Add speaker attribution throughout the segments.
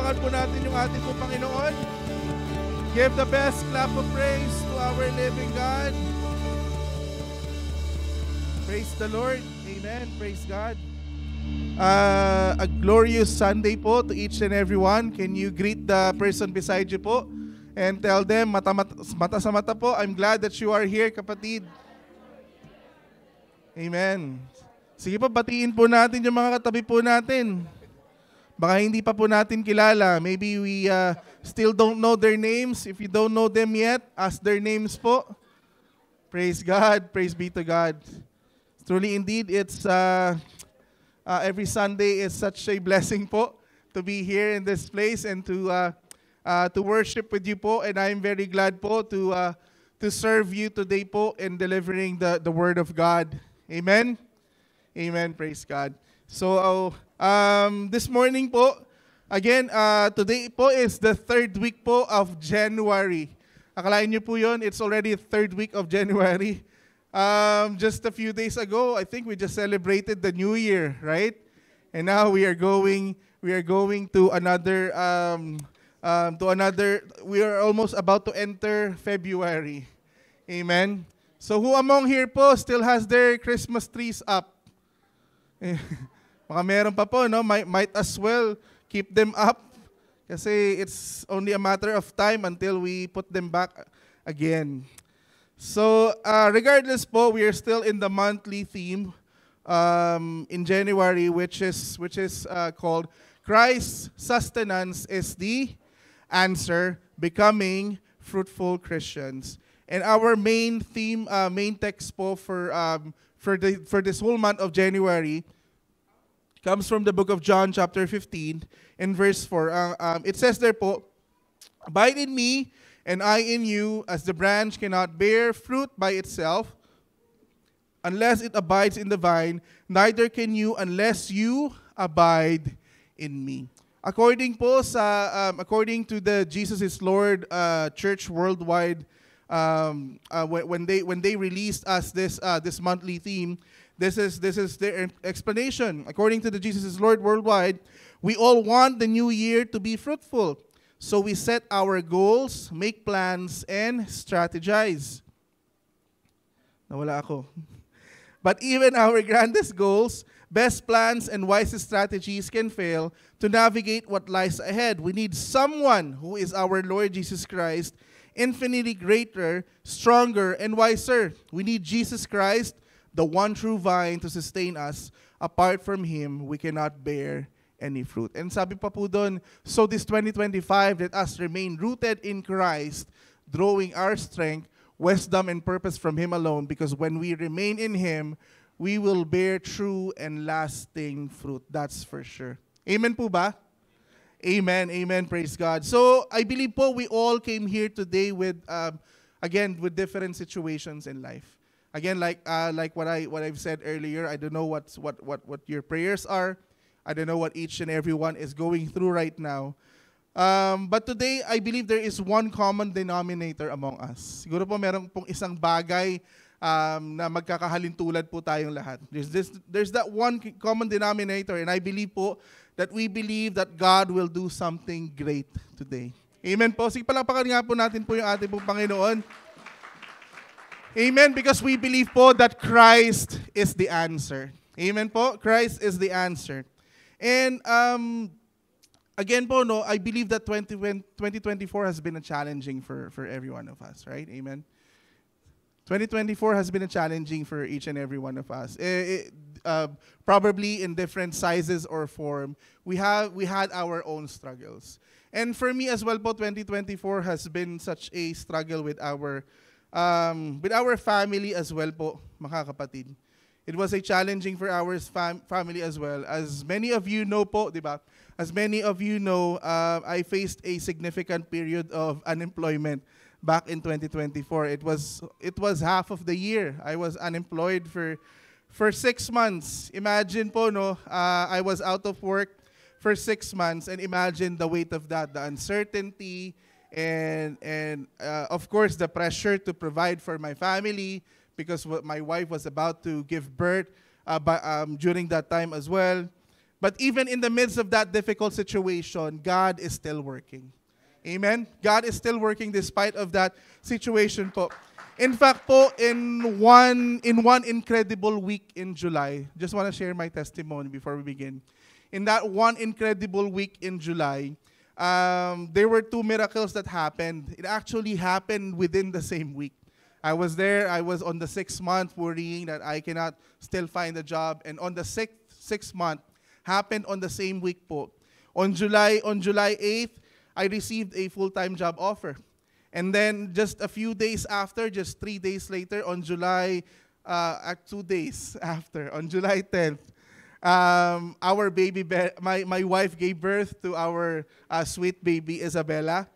Speaker 1: palakpakan po natin yung ating po Panginoon. Give the best clap of praise to our living God. Praise the Lord. Amen. Praise God. A glorious Sunday po to each and everyone. Can you greet the person beside you po and tell them, mata sa mata po, I'm glad that you are here, kapatid. Amen. Sige po, batiin po natin yung mga katabi po natin. Baka hindi pa po natin kilala. Maybe we still don't know their names. If you don't know them yet, ask their names po. Praise God. Praise be to God. Truly indeed, it's every Sunday is such a blessing po to be here in this place and to worship with you po. And I'm very glad po to serve you today po in delivering the Word of God. Amen? Amen. Praise God. So, this morning po, again, today po is the third week po of January. Akalain niyo po yun, it's already third week of January. Just a few days ago, I think we just celebrated the New Year, right? And now we are going to another, we are almost about to enter February. Amen. So who among here po still has their Christmas trees up? Baka meron pa po, no? Might as well keep them up kasi it's only a matter of time until we put them back again. So, regardless po, we are still in the monthly theme in January, which is called Christ's Sustenance is the Answer, Becoming Fruitful Christians. And our main theme, main text po for this whole month of January comes from the book of John chapter 15 in verse 4. It says there po, abide in me and I in you, as the branch cannot bear fruit by itself unless it abides in the vine, neither can you unless you abide in me. According to the Jesus is Lord Church Worldwide, when they released us this monthly theme, this is their explanation. According to the Jesus is Lord Worldwide, we all want the new year to be fruitful. So we set our goals, make plans, and strategize. Nawala ako. But even our grandest goals, best plans, and wisest strategies can fail to navigate what lies ahead. We need someone who is our Lord Jesus Christ, infinitely greater, stronger, and wiser. We need Jesus Christ, the one true vine, to sustain us. Apart from Him, we cannot bear any fruit. And sabi pa po doon, so this 2025, let us remain rooted in Christ, drawing our strength, wisdom, and purpose from Him alone, because when we remain in Him, we will bear true and lasting fruit. That's for sure. Amen po ba? Amen. Amen. Praise God. So, I believe po we all came here today with, again, with different situations in life. Again, like what I've said earlier, I don't know what your prayers are. I don't know what each and everyone is going through right now. But today, I believe there is one common denominator among us. Siguro po meron pong isang bagay na magkakahalintulad po tayong lahat. There's that one common denominator, and I believe po that we believe that God will do something great today. Amen po. Sige, palakpakan nga po natin po yung ating pong Panginoon. Amen, because we believe po that Christ is the answer. Amen po. Christ is the answer. And again po, no, I believe that 2024 has been a challenging for every one of us, right? Amen. 2024 has been a challenging for each and every one of us. Probably in different sizes or form. We had our own struggles. And for me as well po, 2024 has been such a struggle with our family as well po, mga kapatid. It was a challenging for our family as well. As many of you know po, di ba? As many of you know, I faced a significant period of unemployment back in 2024. It was half of the year. I was unemployed for 6 months. Imagine po, no, I was out of work for 6 months, and imagine the weight of that, the uncertainty, and of course the pressure to provide for my family, because my wife was about to give birth during that time as well. But even in the midst of that difficult situation, God is still working. Amen? God is still working despite of that situation po. In fact po, in one incredible week in July, just want to share my testimony before we begin. In that one incredible week in July, there were two miracles that happened. It actually happened within the same week. I was there. I was on the 6th month worrying that I cannot still find a job. And on the sixth month, happened on the same week po. On July 8th, I received a full-time job offer. And then just a few days after, just 3 days later, on 2 days after, on July 10th, our my wife gave birth to our sweet baby Isabella.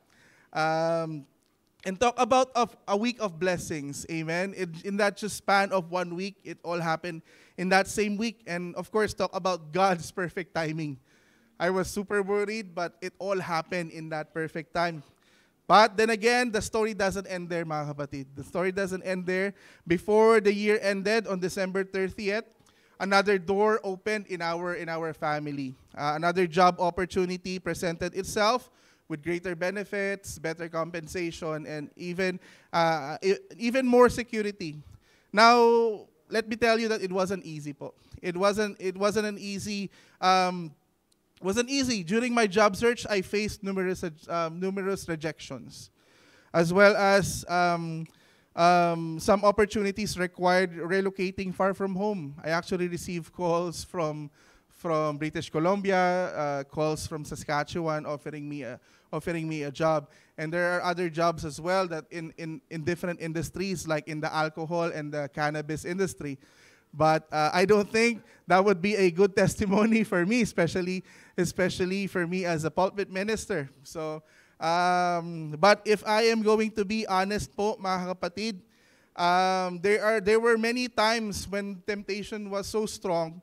Speaker 1: And talk about a week of blessings, amen. In that just span of 1 week, it all happened in that same week. And of course, talk about God's perfect timing. I was super worried, but it all happened in that perfect time. But then again, the story doesn't end there, mga kapatid. The story doesn't end there. Before the year ended on December 30th, another door opened in our family. Another job opportunity presented itself with greater benefits, better compensation, and even more security. Now, let me tell you that it wasn't easy po. It wasn't easy. During my job search, I faced numerous rejections, as well as some opportunities required relocating far from home. I actually received calls from British Columbia, calls from Saskatchewan offering me a job. And there are other jobs as well that in different industries, like in the alcohol and the cannabis industry. But I don't think that would be a good testimony for me, especially for me as a pulpit minister. So, but if I am going to be honest po, mga kapatid, there were many times when temptation was so strong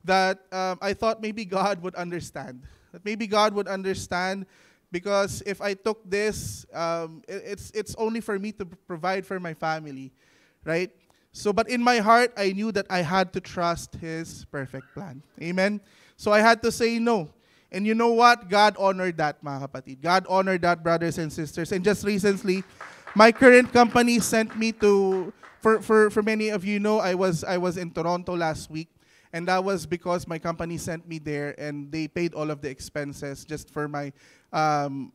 Speaker 1: that I thought maybe God would understand. Because if I took this, it's only for me to provide for my family, right? So, but in my heart, I knew that I had to trust His perfect plan. Amen? So I had to say no. And you know what? God honored that, mga kapatid. God honored that, brothers and sisters. And just recently, my current company sent me to, for many of you know, I was in Toronto last week. And that was because my company sent me there, and they paid all of the expenses just for my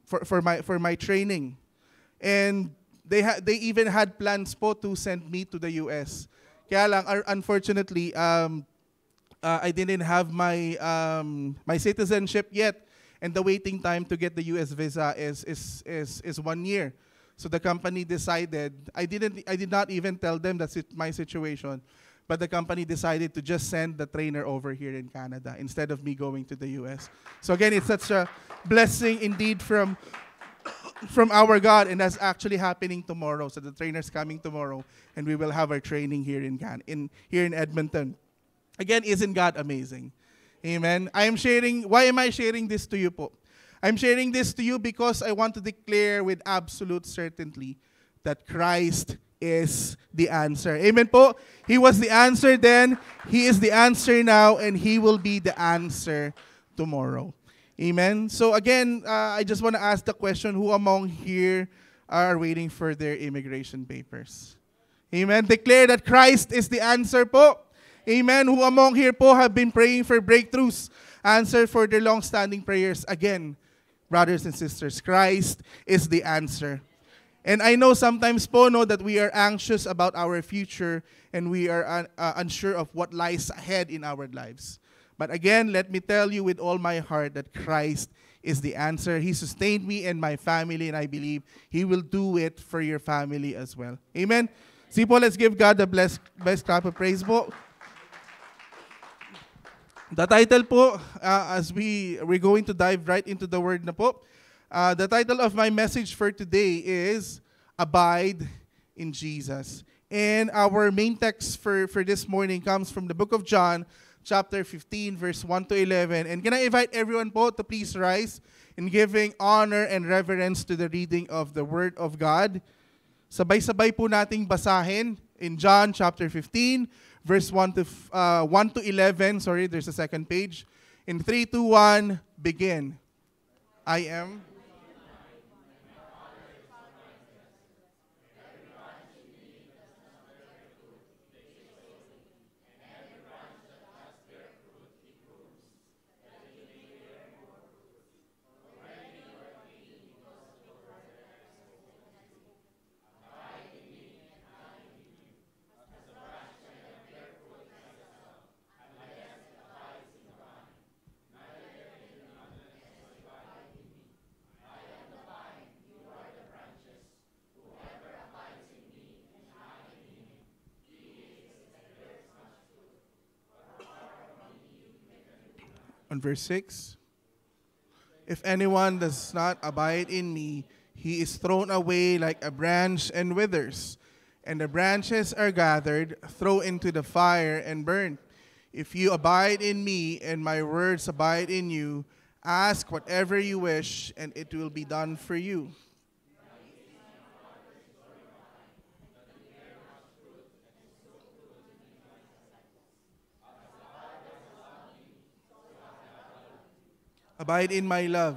Speaker 1: for my training. And they even had plans po to send me to the US. Kaya lang, unfortunately, I didn't have my my citizenship yet, and the waiting time to get the US visa is 1 year. So the company decided, I did not even tell them that's my situation, but the company decided to just send the trainer over here in Canada instead of me going to the US. So again, it's such a blessing indeed from our God, and that's actually happening tomorrow. So the trainer's coming tomorrow, and we will have our training here in Edmonton. Again, isn't God amazing? Amen. Why am I sharing this to you po? I'm sharing this to you because I want to declare with absolute certainty that Christ is the answer. Amen po? He was the answer then, He is the answer now, and He will be the answer tomorrow. Amen? So again, I just want to ask the question, who among here are waiting for their immigration papers? Amen? Declare that Christ is the answer po. Amen? Who among here po have been praying for breakthroughs? Answer for their long-standing prayers. Again, brothers and sisters, Christ is the answer. And I know sometimes po, that we are anxious about our future, and we are unsure of what lies ahead in our lives. But again, let me tell you with all my heart that Christ is the answer. He sustained me and my family, and I believe He will do it for your family as well. Amen? See po, let's give God the best clap of praise po. The title po, as we're going to dive right into the word na po, the title of my message for today is Abide in Jesus. And our main text for this morning comes from the book of John, chapter 15, verse 1 to 11. And can I invite everyone po to please rise in giving honor and reverence to the reading of the Word of God. Sabay-sabay po nating basahin in John chapter 15, verse 1 to 11. Sorry, there's a second page. In 3, 2, 1, begin. I am. On verse 6, if anyone does not abide in me, he is thrown away like a branch and withers, and the branches are gathered, thrown into the fire and burned. If you abide in me and my words abide in you, ask whatever you wish, and it will be done for you. Abide in my love.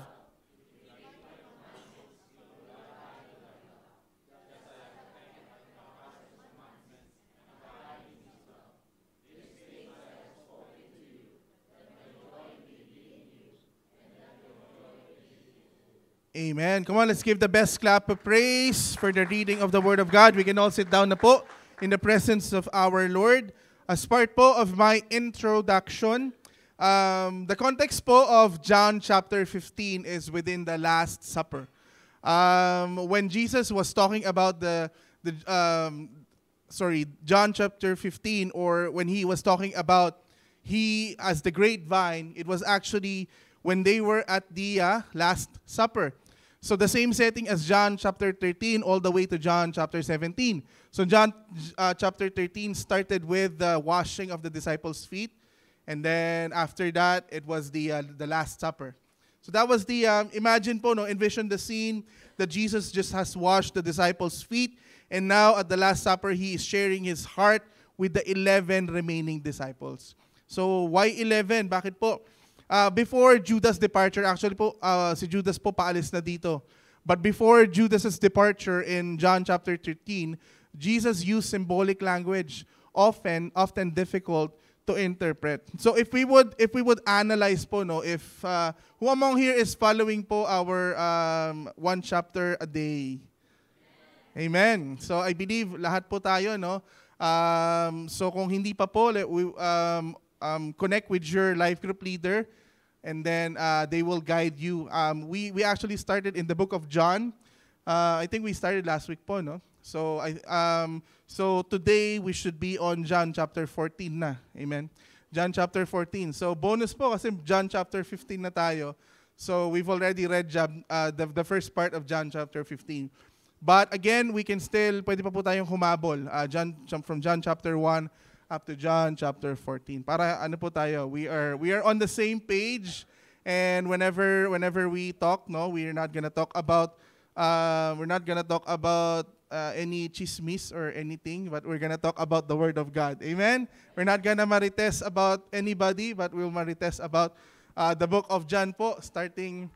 Speaker 1: Amen. Come on, let's give the best clap of praise for the reading of the Word of God. We can all sit down na po in the presence of our Lord. As part po of my introduction, the context po of John chapter 15 is within the Last Supper. When Jesus was talking about John chapter 15, or when he was talking about he as the great vine, it was actually when they were at the Last Supper. So the same setting as John chapter 13 all the way to John chapter 17. So John chapter 13 started with the washing of the disciples' feet. And then after that, it was the Last Supper. So that was the, imagine po, envision the scene that Jesus just has washed the disciples' feet. And now at the Last Supper, he is sharing his heart with the 11 remaining disciples. So why 11? Bakit po? Before Judas' departure, actually po, si Judas po paalis na dito. But before Judas' departure in John chapter 13, Jesus used symbolic language, often difficult to interpret. So if we would analyze po, who among here is following po our one chapter a day? Amen. So I believe lahat po tayo, no? So kung hindi pa po, connect with your life group leader, and then they will guide you. We actually started in the book of John. I think we started last week po, no? So so today we should be on John chapter 14 na. Amen. John chapter 14. So bonus po kasi John chapter 15 na tayo. So we've already read the first part of John chapter 15. But again, we can still, pwede pa po tayong humabol. From John chapter 1 up to John chapter 14. Para ano po tayo, we are on the same page, and whenever we talk, we're not gonna talk about any chismis or anything, but we're gonna talk about the Word of God. Amen? We're not gonna marites about anybody, but we'll marites about the book of John po, starting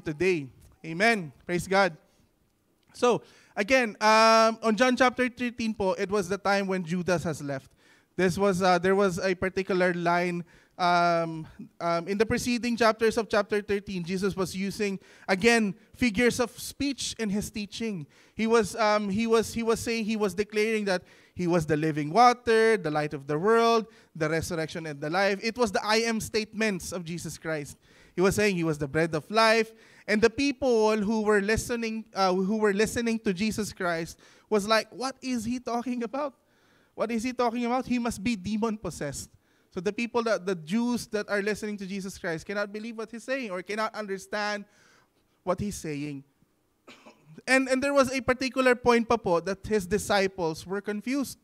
Speaker 1: today. Amen? Praise God. So, again, on John chapter 13 po, it was the time when Judas has left. There was a particular line in the preceding chapters of chapter 13. Jesus was using again figures of speech in his teaching. He was saying, he was declaring that he was the living water, the light of the world, the resurrection and the life. It was the I am statements of Jesus Christ. He was saying he was the bread of life, and the people who were listening to Jesus Christ was like, what is he talking about? What is he talking about? He must be demon-possessed. So the Jews that are listening to Jesus Christ cannot believe what he's saying or cannot understand what he's saying. And there was a particular point pa po that his disciples were confused.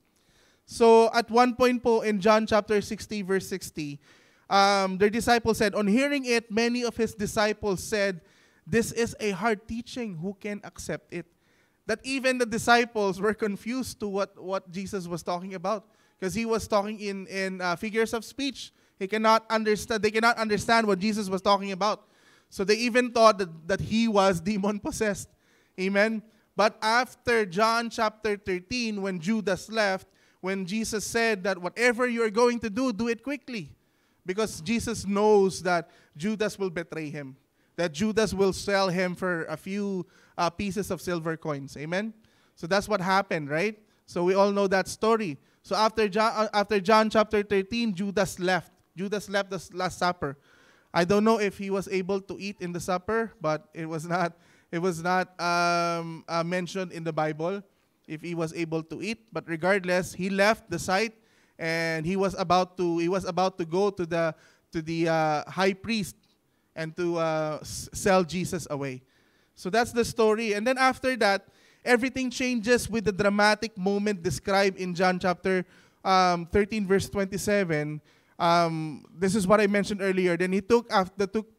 Speaker 1: So at one point po in John chapter 60 verse 60, their disciples said, on hearing it, many of his disciples said, this is a hard teaching. Who can accept it? That even the disciples were confused to what Jesus was talking about, because he was talking in figures of speech. They cannot understand what Jesus was talking about. So they even thought that he was demon-possessed. Amen? But after John chapter 13, when Judas left, when Jesus said that whatever you are going to do, do it quickly. Because Jesus knows that Judas will betray him. That Judas will sell him for a few pieces of silver coins. Amen? So that's what happened, right? So we all know that story. So after John chapter 13, Judas left. Judas left the Last Supper. I don't know if he was able to eat in the supper, but it was not mentioned in the Bible if he was able to eat. But regardless, he left the site, and he was about to go to the high priest and to sell Jesus away. So that's the story. And then after that, everything changes with the dramatic moment described in John chapter 13, verse 27. This is what I mentioned earlier. Then he took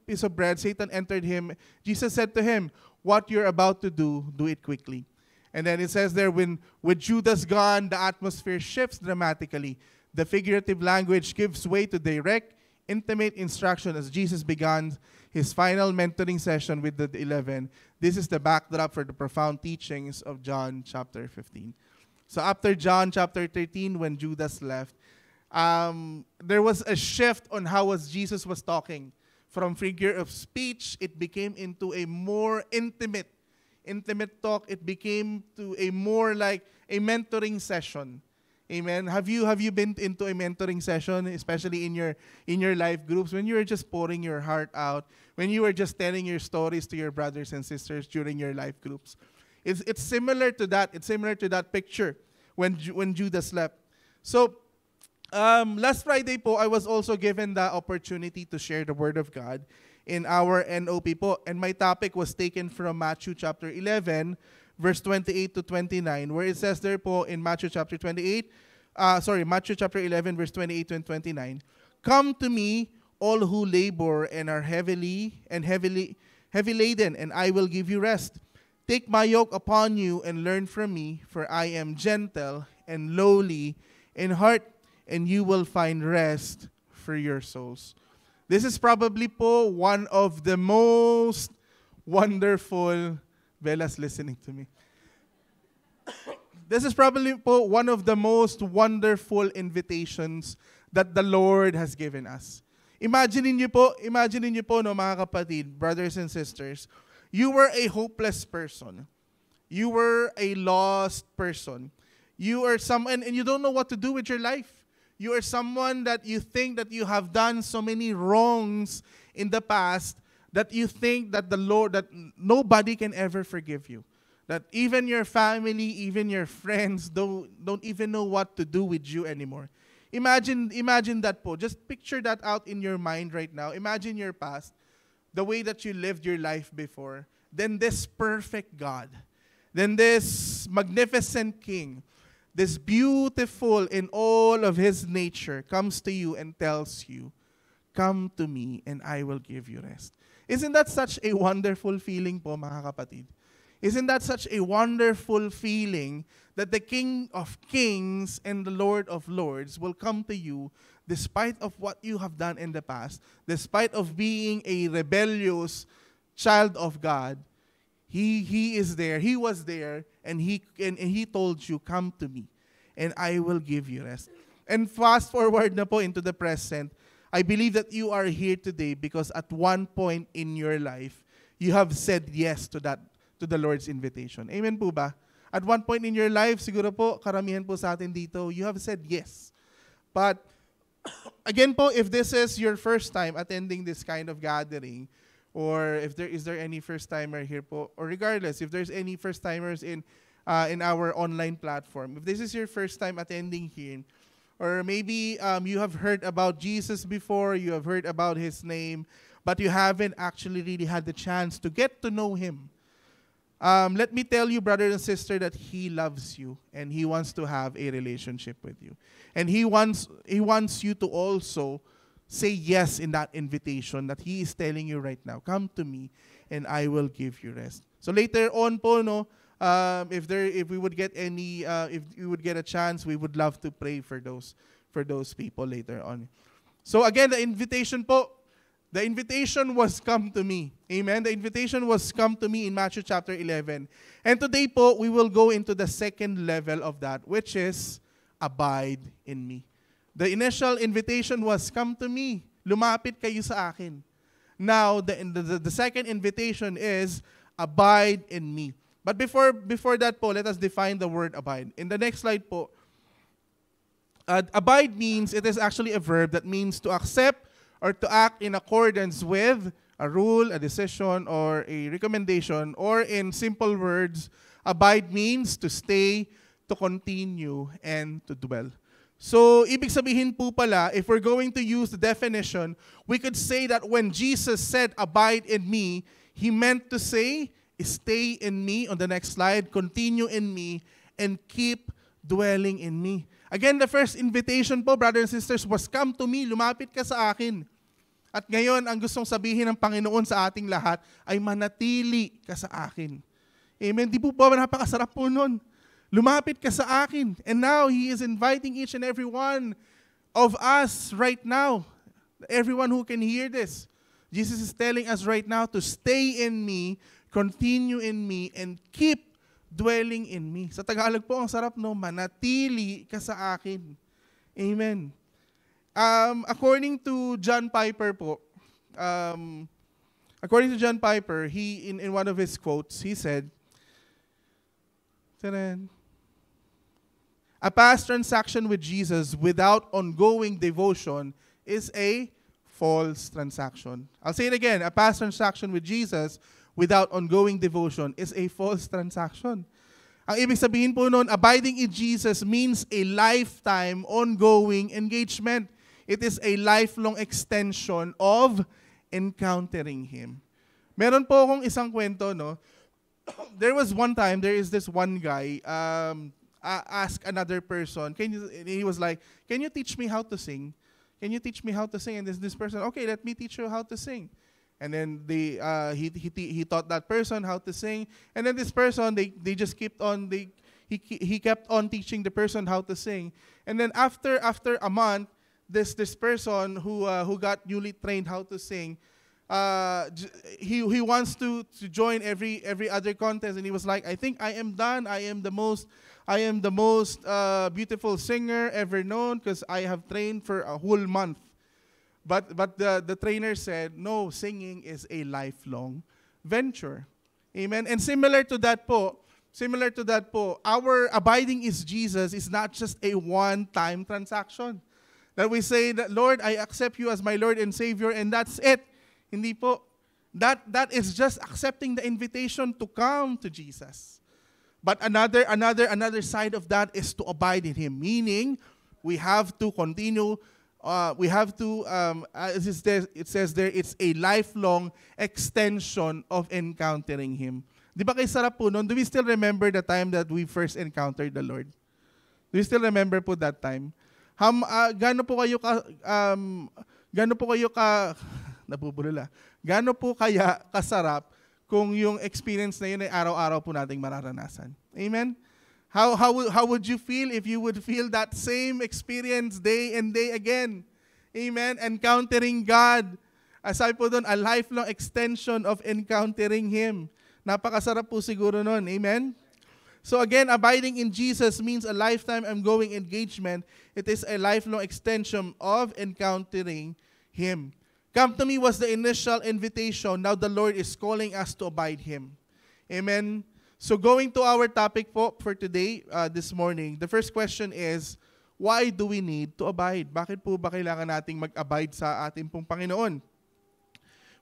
Speaker 1: piece of bread. Satan entered him. Jesus said to him, "What you're about to do, do it quickly." And then it says there, with Judas gone, the atmosphere shifts dramatically. The figurative language gives way to direct, intimate instruction as Jesus began his final mentoring session with the 11. This is the backdrop for the profound teachings of John chapter 15. So after John chapter 13, when Judas left, there was a shift on how Jesus was talking. From figure of speech, it became into a more intimate talk. It became to a more like a mentoring session. Amen. Have you been into a mentoring session, especially in your life groups, when you were just pouring your heart out, when you were just telling your stories to your brothers and sisters during your life groups? It's similar to that. It's similar to that picture when Judas left. So last Friday po, I was also given the opportunity to share the Word of God in our NOP po. And my topic was taken from Matthew chapter 11, verse 28 to 29, where it says there po in Matthew chapter 11, verse 28 and 29, "Come to me, all who labor and are heavy laden, and I will give you rest. Take my yoke upon you and learn from me, for I am gentle and lowly in heart, and you will find rest for your souls." This is probably po one of the most wonderful, Bella's listening to me. This is probably po one of the most wonderful invitations that the Lord has given us. Imagine niyo po no mga kapatid, brothers and sisters, you were a hopeless person. You were a lost person. You are someone and you don't know what to do with your life. You are someone that you think that you have done so many wrongs in the past that you think that that nobody can ever forgive you. That even your family, even your friends don't even know what to do with you anymore. Imagine that po. Just picture that out in your mind right now. Imagine your past, the way that you lived your life before. Then this perfect God. Then this magnificent King. This beautiful in all of His nature comes to you and tells you, "Come to me and I will give you rest." Isn't that such a wonderful feeling po mga kapatid? Isn't that such a wonderful feeling that the King of Kings and the Lord of Lords will come to you despite of what you have done in the past, despite of being a rebellious child of God? He is there. He was there, and he told you, "Come to me, and I will give you rest." And fast forward na po into the present, I believe that you are here today because at one point in your life, you have said yes to the Lord's invitation. Amen po ba? At one point in your life, siguro po, karamihan po sa atin dito, you have said yes. But again po, if this is your first time attending this kind of gathering, or if is there any first-timer here po, or regardless, if there's any first-timers in our online platform, if this is your first time attending here, or maybe you have heard about Jesus before, you have heard about His name, but you haven't actually really had the chance to get to know Him. Let me tell you, brother and sister, that He loves you and He wants to have a relationship with you. And He wants you to also say yes in that invitation that He is telling you right now. "Come to me and I will give you rest." So later on po, no, if we would get if you would get a chance, we would love to pray for those people later on. So again, the invitation was come to me. Amen? The invitation was come to me in Matthew chapter 11. And today po, we will go into the second level of that, which is abide in me. The initial invitation was come to me. Lumapit kayo sa akin. Now, the second invitation is abide in me. But before that po, let us define the word abide. In the next slide po, abide means, it is actually a verb that means to accept or to act in accordance with a rule, a decision, or a recommendation. Or in simple words, abide means to stay, to continue, and to dwell. So, ibig sabihin po pala, if we're going to use the definition, we could say that when Jesus said, abide in me, He meant to say, stay in me, on the next slide, continue in me, and keep dwelling in me. Again, the first invitation po, brothers and sisters, was come to me, lumapit ka sa akin. At ngayon, ang gustong sabihin ng Panginoon sa ating lahat ay manatili ka sa akin. Amen? Di po ba napakasarap po nun? Lumapit ka sa akin. And now, He is inviting each and every one of us right now, everyone who can hear this. Jesus is telling us right now to stay in me, continue in me, and keep dwelling in me. Sa Tagalog po, ang sarap, no? Manatili ka sa akin. Amen. According to John Piper po, he in one of his quotes, he said, a past transaction with Jesus without ongoing devotion is a false transaction. I'll say it again. A past transaction with Jesus without ongoing devotion is a false transaction. Ang ibig sabihin po noon, abiding in Jesus means a lifetime ongoing engagement. It is a lifelong extension of encountering Him. Meron po akong isang kwento, no? There is this one guy, ask another person, he was like, can you teach me how to sing? Can you teach me how to sing? And this person, okay, let me teach you how to sing. And then he taught that person how to sing. And then this person, they just kept on, he kept on teaching the person how to sing. And then after a month, this person who got newly trained how to sing, he wants to join every other contest, and he was like, I think I am done. I am the most beautiful singer ever known because I have trained for a whole month. But the trainer said, no, singing is a lifelong venture. Amen. And similar to that po, our abiding is Jesus is not just a one-time transaction. That we say that, Lord, I accept you as my Lord and Savior, and that's it. Hindi po. That is just accepting the invitation to come to Jesus. But another side of that is to abide in Him, meaning we have to continue. As it says there, it's a lifelong extension of encountering Him. Di ba kayo sarap po nun? Do we still remember the time that we first encountered the Lord? Do you still remember po that time? Gaano po kaya kasarap kung yung experience na yun ay araw-araw po nating mararanasan? Amen? How would you feel if you would feel that same experience day and day again? Amen? Encountering God. Sabi po doon, a lifelong extension of encountering Him. Napakasarap po siguro nun. Amen? So again, abiding in Jesus means a lifetime ongoing engagement. It is a lifelong extension of encountering Him. Come to me was the initial invitation. Now the Lord is calling us to abide Him. Amen? So going to our topic po for today, this morning, the first question is, why do we need to abide? Bakit po ba kailangan nating mag-abide sa ating pong Panginoon?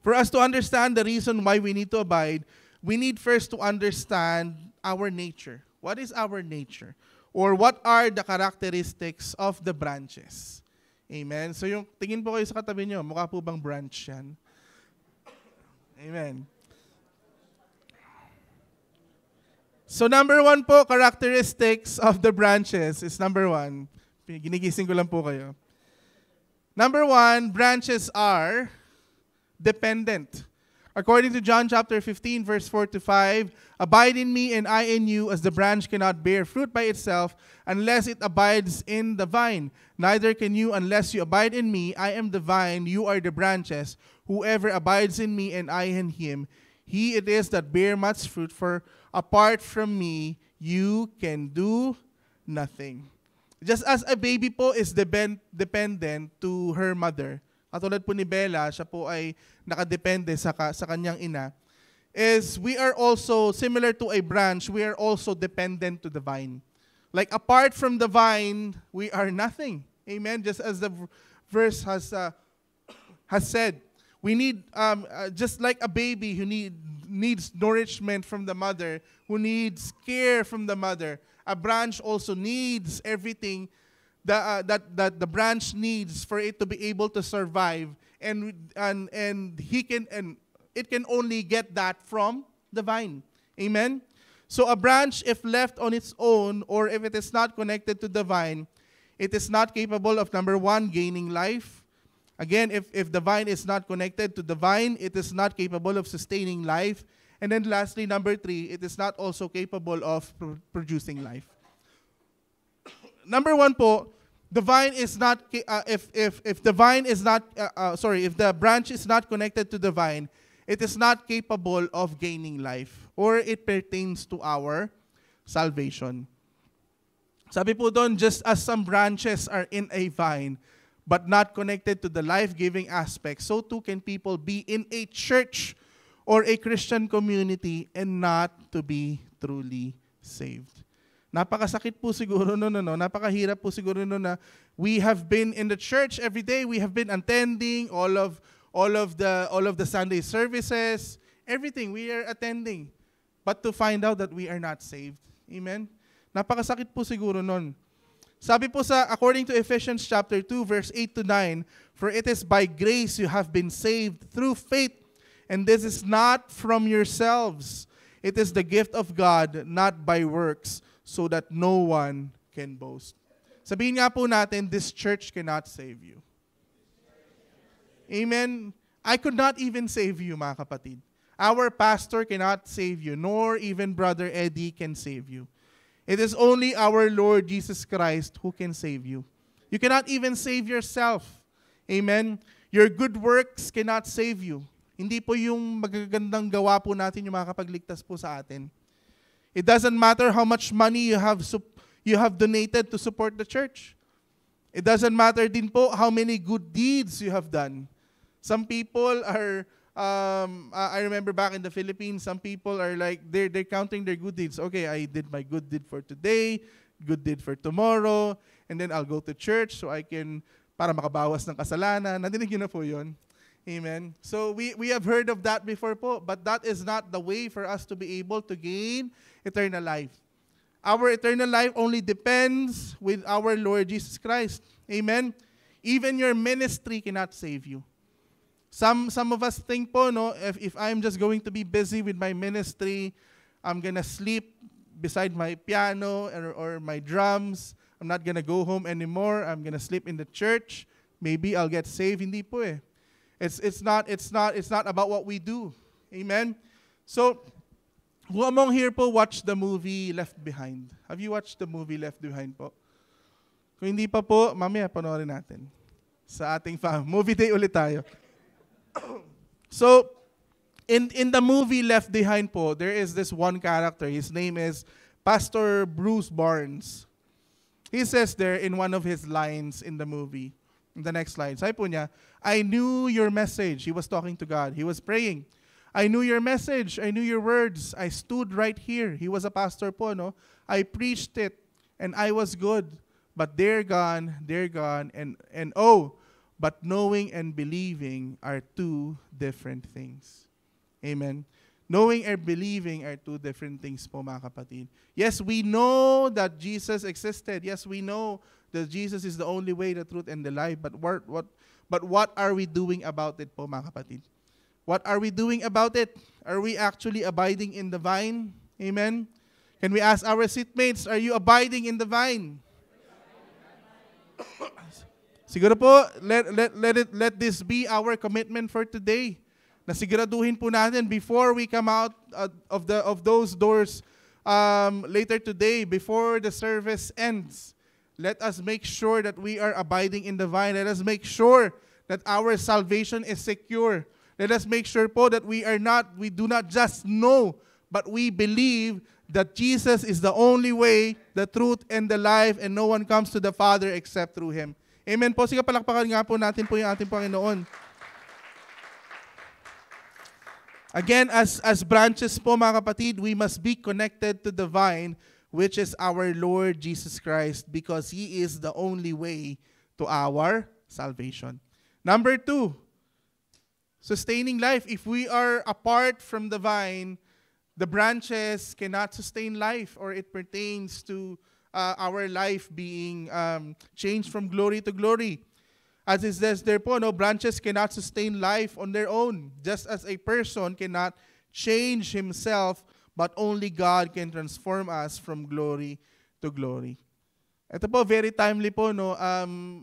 Speaker 1: For us to understand the reason why we need to abide, we need first to understand our nature. What is our nature? Or what are the characteristics of the branches? Amen? So yung tingin po kayo sa katabi nyo, mukha po bang branch yan? Amen. So number one po, characteristics of the branches is number one. Ginigising ko lang po kayo. Number one, branches are dependent. According to John chapter 15, verse 4 to 5, abide in me and I in you, as the branch cannot bear fruit by itself unless it abides in the vine. Neither can you unless you abide in me. I am the vine, you are the branches. Whoever abides in me and I in him, he it is that bear much fruit, for apart from me, you can do nothing. Just as a baby po is dependent to her mother, katulad po ni Bella, siya po ay nakadepende sa kanyang ina, is we are also, similar to a branch, we are also dependent to the vine. Like apart from the vine, we are nothing. Amen? Just as the verse has said, we need, just like a baby who needs nourishment from the mother, who needs care from the mother, a branch also needs everything that the branch needs for it to be able to survive, and it can only get that from the vine. Amen. So a branch, if left on its own, or if it is not connected to the vine, it is not capable of, number one, gaining life. Again, if the vine is not connected to the vine, it is not capable of sustaining life. And then lastly, number three, it is not also capable of producing life. Number one po, the vine is not, if the branch is not connected to the vine, it is not capable of gaining life, or it pertains to our salvation. Sabi po doon, just as some branches are in a vine, but not connected to the life-giving aspect, so too can people be in a church or a Christian community and not to be truly saved. Napakasakit po siguro no. Napakahirap po siguro no na we have been in the church every day. We have been attending all of the Sunday services, everything we are attending, but to find out that we are not saved. Amen. Napakasakit po siguro nun. Sabi po according to Ephesians chapter 2 verse 8 to 9, for it is by grace you have been saved through faith, and this is not from yourselves. It is the gift of God, not by works, so that no one can boast. Sabihin nga po natin, this church cannot save you. Amen? I could not even save you, mga kapatid. Our pastor cannot save you, nor even Brother Eddie can save you. It is only our Lord Jesus Christ who can save you. You cannot even save yourself. Amen? Your good works cannot save you. Hindi po yung magagandang gawa po natin yung makakapagligtas po sa atin. It doesn't matter how much money you have donated to support the church. It doesn't matter din po how many good deeds you have done. Some people are, I remember back in the Philippines, some people are like, they're counting their good deeds. Okay, I did my good deed for today, good deed for tomorrow, and then I'll go to church so I can, para makabawas ng kasalanan. Nadinig yun na po yun. Amen. So we have heard of that before po, but that is not the way for us to be able to gain eternal life. Our eternal life only depends with our Lord Jesus Christ. Amen. Even your ministry cannot save you. Some of us think po, no, if I'm just going to be busy with my ministry, I'm gonna sleep beside my piano or my drums. I'm not gonna go home anymore. I'm gonna sleep in the church. Maybe I'll get saved. Hindi po eh. It's not about what we do. Amen. So, who among here po watched the movie Left Behind? Have you watched the movie Left Behind po? Kung hindi pa po, mamaya panoorin natin. Sa ating movie day ulit tayo. So, in the movie Left Behind po, there is this one character. His name is Pastor Bruce Barnes. He says there in one of his lines in the movie, in the next slide, sabi po niya, I knew your message. He was talking to God. He was praying. I knew your message. I knew your words. I stood right here. He was a pastor po, no? I preached it, and I was good. But they're gone, and oh, but knowing and believing are two different things. Amen. Knowing and believing are two different things po, mga kapatid. Yes, we know that Jesus existed. Yes, we know that Jesus is the only way, the truth, and the life. But what are we doing about it po, mga kapatid? What are we doing about it? Are we actually abiding in the vine? Amen? Can we ask our seatmates, are you abiding in the vine? Siguro po, let this be our commitment for today. na siguraduhin po natin before we come out of those doors later today, before the service ends. Let us make sure that we are abiding in the vine. Let us make sure that our salvation is secure. Let us make sure po that we do not just know, but we believe that Jesus is the only way, the truth, and the life, and no one comes to the Father except through Him. Amen po. Sige, palakpakan nga po natin po yung ating Panginoon. Again, as branches po mga kapatid, we must be connected to the vine, which is our Lord Jesus Christ, because He is the only way to our salvation. Number 2, sustaining life. If we are apart from the vine, the branches cannot sustain life, or it pertains to our life being changed from glory to glory. As it says there po, no, branches cannot sustain life on their own. Just as a person cannot change himself, but only God can transform us from glory to glory. Ito po, very timely po, no.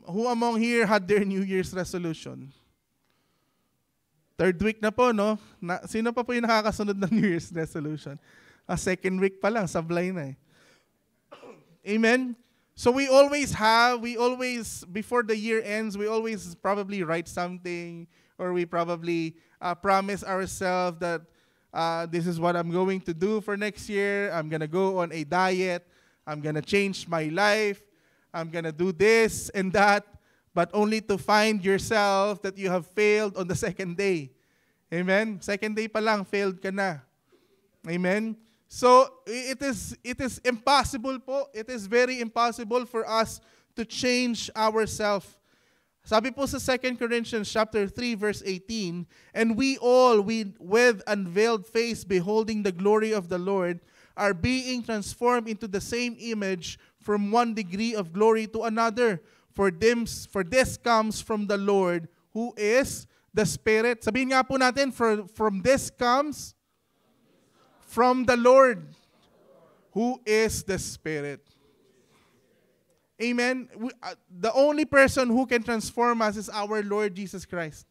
Speaker 1: Who among here had their New Year's resolution? Third week na po, no. Sino pa po yung nakakasunod ng New Year's resolution? Second week pa lang, sablay na eh. Amen? So we always, before the year ends, we always probably write something, or we probably promise ourselves that this is what I'm going to do for next year. I'm going to go on a diet. I'm going to change my life. I'm going to do this and that, but only to find yourself that you have failed on the second day. Amen? Second day pa lang, failed ka na. Amen? So, it is impossible po. It is very impossible for us to change ourselves. Sabi po sa 2 Corinthians chapter 3 verse 18, and we all with unveiled face beholding the glory of the Lord are being transformed into the same image from one degree of glory to another. For this comes from the Lord who is the Spirit. Sabihin nga po natin, from this comes from the Lord, who is the Spirit. Amen. The only person who can transform us is our Lord Jesus Christ.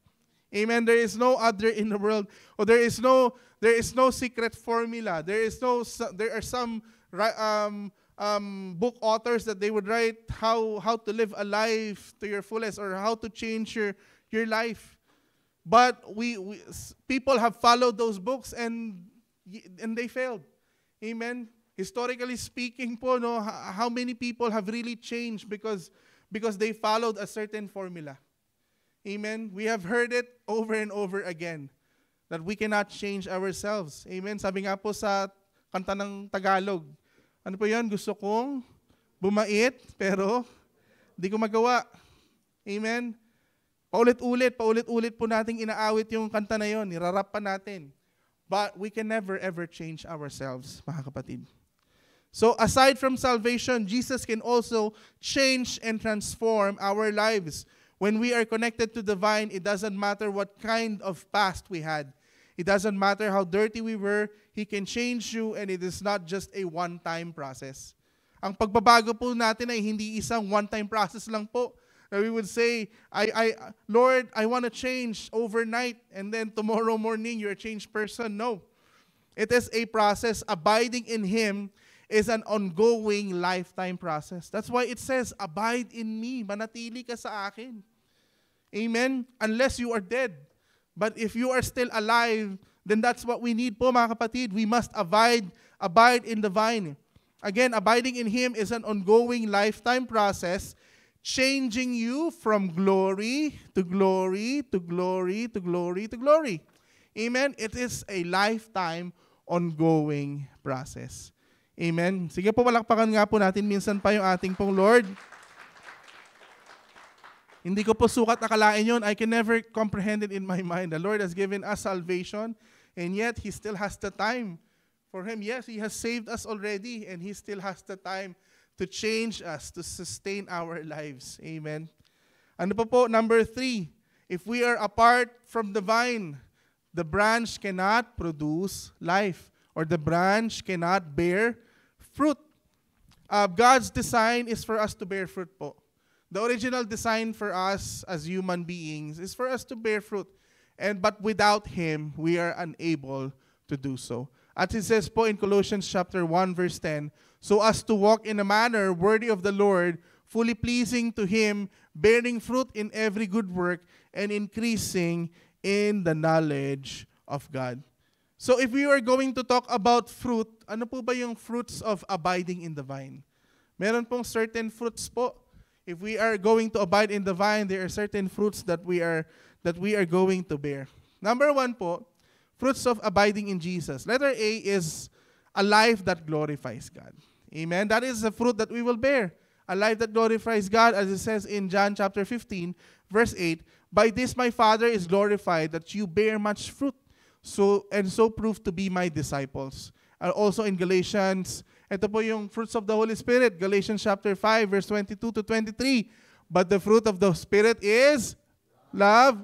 Speaker 1: Amen. There is no other in the world, or there is no secret formula. There are some book authors that they would write how to live a life to your fullest, or how to change your life. But people have followed those books and they failed. Amen. Historically speaking po, no, how many people have really changed because they followed a certain formula. Amen. We have heard it over and over again that we cannot change ourselves. Amen. Sabi nga po sa kanta ng Tagalog, ano po yan? Gusto kong bumait pero di ko magawa. Amen. Paulit-ulit po nating inaawit yung kanta na yon, nirarap pa natin. But we can never ever change ourselves, mga kapatid. So aside from salvation, Jesus can also change and transform our lives. When we are connected to the vine, it doesn't matter what kind of past we had. It doesn't matter how dirty we were. He can change you, and it is not just a one-time process. Ang pagbabago po natin ay hindi isang one-time process lang po. We would say, Lord, I want to change overnight, and then tomorrow morning you're a changed person. No. It is a process. Abiding in Him is an ongoing lifetime process. That's why it says, abide in me. Manatili ka sa akin. Amen? Unless you are dead. But if you are still alive, then that's what we need po, mga kapatid. We must abide in the vine. Again, abiding in Him is an ongoing lifetime process, changing you from glory to glory to glory to glory to glory. Amen? It is a lifetime ongoing process. Amen? Sige po, palakpakan nga po natin minsan pa yung ating pong Lord. Hindi ko po sukat akalain yun. I can never comprehend it in my mind. The Lord has given us salvation, and yet He still has the time for Him. Yes, He has saved us already, and He still has the time to change us, to sustain our lives. Amen. Ano po, number 3, if we are apart from the vine, the branch cannot produce life, or the branch cannot bear fruit. God's design is for us to bear fruit po. The original design for us as human beings is for us to bear fruit. but without Him, we are unable to do so. At it says po in Colossians chapter 1 verse 10, so as to walk in a manner worthy of the Lord, fully pleasing to Him, bearing fruit in every good work, and increasing in the knowledge of God. So if we are going to talk about fruit, ano po ba yung fruits of abiding in the vine? Meron pong certain fruits po. If we are going to abide in the vine, there are certain fruits that we are going to bear. Number 1 po, fruits of abiding in Jesus. Letter A is a life that glorifies God. Amen? That is the fruit that we will bear. A life that glorifies God, as it says in John chapter 15, verse 8, by this my Father is glorified, that you bear much fruit, so prove to be my disciples. Also in Galatians, ito po yung fruits of the Holy Spirit, Galatians chapter 5, verse 22 to 23. But the fruit of the Spirit is love.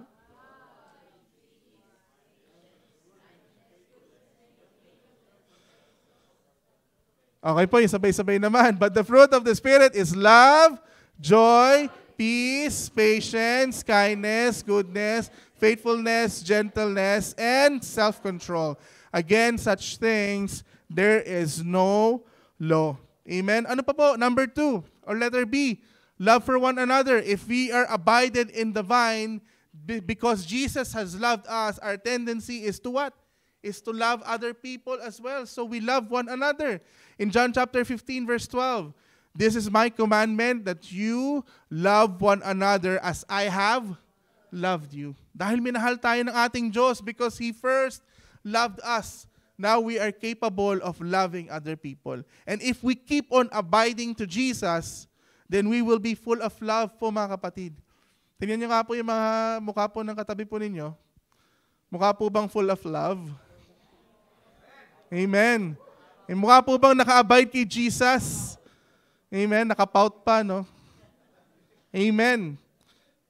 Speaker 1: Okay po, yung sabay-sabay naman. But the fruit of the Spirit is love, joy, peace, patience, kindness, goodness, faithfulness, gentleness, and self-control. Against such things, there is no law. Amen? Ano pa po? Number 2, or letter B, love for one another. If we are abided in the vine, because Jesus has loved us, our tendency is to what? Is to love other people as well. So we love one another. In John chapter 15, verse 12, this is my commandment, that you love one another as I have loved you. Dahil minahal tayo ng ating Diyos because He first loved us. Now we are capable of loving other people. And if we keep on abiding to Jesus, then we will be full of love po, mga kapatid. Tingnan niyo nga po yung mga mukha po ng katabi po ninyo. Mukha po bang full of love? Amen. Yung mukha po bang naka-abide kay Jesus? Amen. Nakapout pa, no? Amen.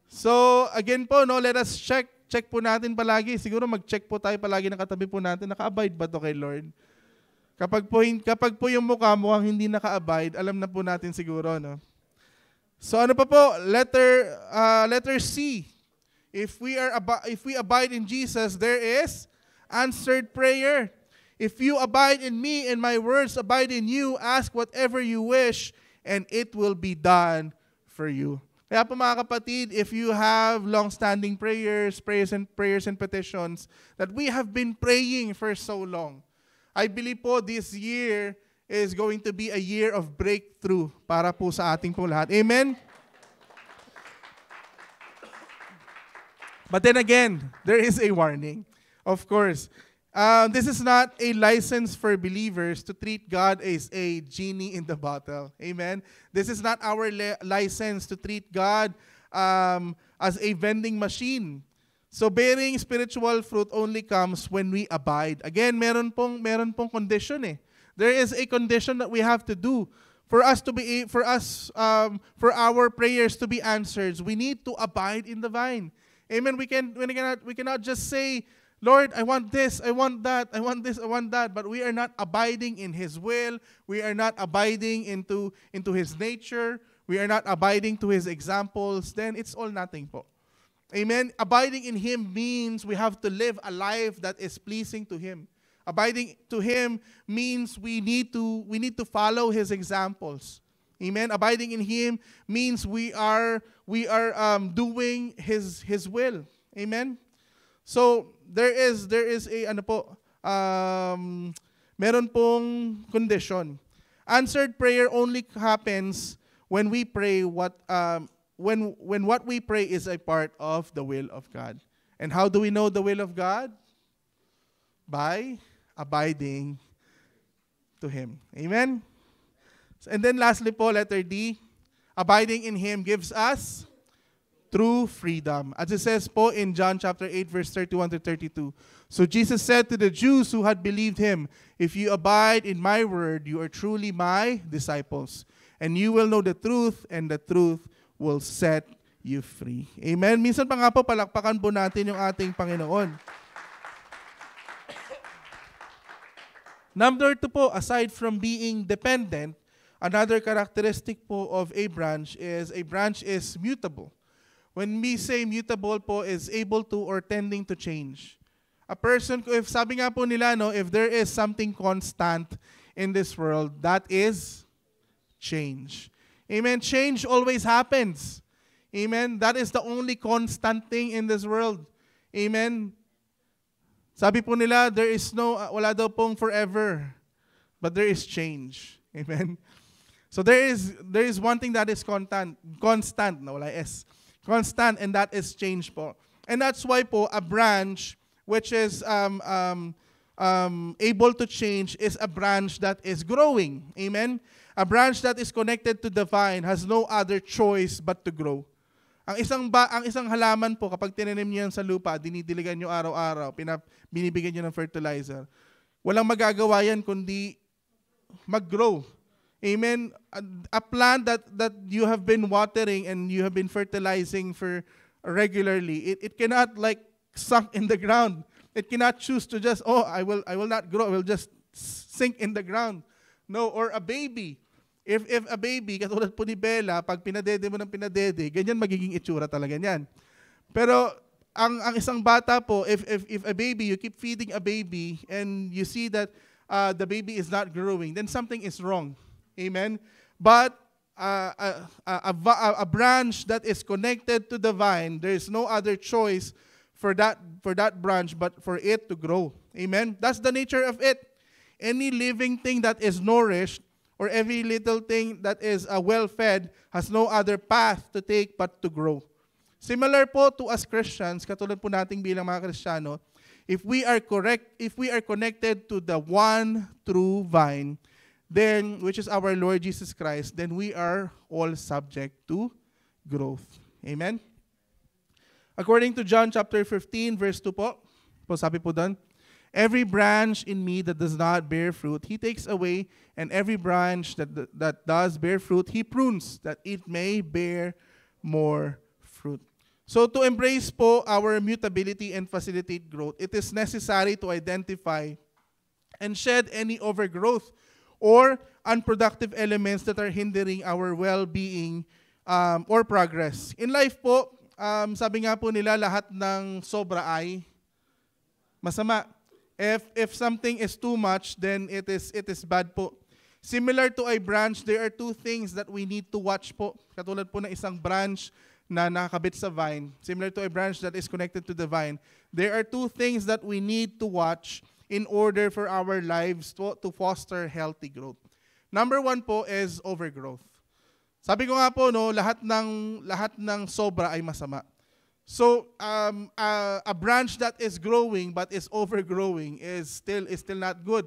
Speaker 1: So, again po, no, let us check po natin palagi. Siguro mag-check po tayo palagi ng katabi po natin. Naka-abide ba to kay Lord? Kapag po yung mukha mukhang hindi naka-abide, alam na po natin siguro, no? So ano pa po? Letter C. If we abide in Jesus, there is answered prayer. If you abide in me and my words abide in you, ask whatever you wish and it will be done for you. Kaya po mga kapatid, if you have long-standing prayers and petitions that we have been praying for so long, I believe po this year is going to be a year of breakthrough para po sa ating po lahat. Amen? But then again, there is a warning. Of course, this is not a license for believers to treat God as a genie in the bottle. Amen? This is not our license to treat God as a vending machine. So bearing spiritual fruit only comes when we abide. Again, meron pong condition eh. There is a condition that we have to do for our prayers to be answered. We need to abide in the vine. Amen. We cannot just say, Lord, I want this, I want that, I want this, I want that, but we are not abiding in His will. We are not abiding into His nature. We are not abiding to His examples. Then it's all nothing po. Amen. Abiding in Him means we have to live a life that is pleasing to Him. Abiding to Him means we need to follow His examples. Amen. Abiding in Him means we are doing His will. Amen. So there is a meron pong condition. Answered prayer only happens when we pray when what we pray is a part of the will of God. And how do we know the will of God? By abiding to Him. Amen? And then lastly po, letter D, abiding in Him gives us true freedom. As it says po in John chapter 8, verse 31 to 32. So Jesus said to the Jews who had believed Him, if you abide in my word, you are truly my disciples. And you will know the truth, and the truth will set you free. Amen? Minsan pa nga po, palakpakan po natin yung ating Panginoon. Number 2 po, aside from being dependent, another characteristic po of a branch is mutable. When we say mutable po is able to or tending to change. A person, if sabi nga po nila, no, if there is something constant in this world, that is change. Amen. Change always happens. Amen. That is the only constant thing in this world. Amen. Sabi po nila, there is wala daw pong forever, but there is change. Amen. So there is one thing that is constant, no, wala S. Constant, and that is change po. And that's why po, a branch which is able to change is a branch that is growing. Amen? A branch that is connected to the vine has no other choice but to grow. Ang isang halaman po, kapag tinanim niyo yan sa lupa, dinidiligan niyo araw-araw, binibigyan niyo ng fertilizer, walang magagawa yan kundi mag-grow. Amen? A plant that you have been watering and you have been fertilizing for regularly, it cannot like sunk in the ground. It cannot choose to just, I will not grow, I will just sink in the ground. No, or a baby. If a baby, katulad po ni Bella, pag pinadede mo ng pinadede, ganyan magiging itsura talaga niyan. Pero ang isang bata po, if a baby, you keep feeding a baby and you see that the baby is not growing, then something is wrong. Amen? But a branch that is connected to the vine, there is no other choice for that branch but for it to grow. Amen? That's the nature of it. Any living thing that is nourished or every little thing that is well-fed has no other path to take but to grow. Similar po to us Christians, katulad po nating bilang mga Kristiyano, if we are connected to the one true vine, then which is our Lord Jesus Christ, then we are all subject to growth. Amen? According to John chapter 15, verse 2 po, sabi po doon, every branch in me that does not bear fruit, He takes away, and every branch that does bear fruit, He prunes, that it may bear more fruit. So to embrace po our mutability and facilitate growth, it is necessary to identify and shed any overgrowth or unproductive elements that are hindering our well-being or progress. In life po, sabi nga po nila, lahat ng sobra ay masama. If something is too much, then it is bad po. Similar to a branch, there are two things that we need to watch po. Katulad po ng isang branch na nakakabit sa vine. Similar to a branch that is connected to the vine. There are two things that we need to watch in order for our lives to foster healthy growth. Number one po is overgrowth. Sabi ko nga po, no, lahat ng sobra ay masama. So, a branch that is growing but is overgrowing is still not good.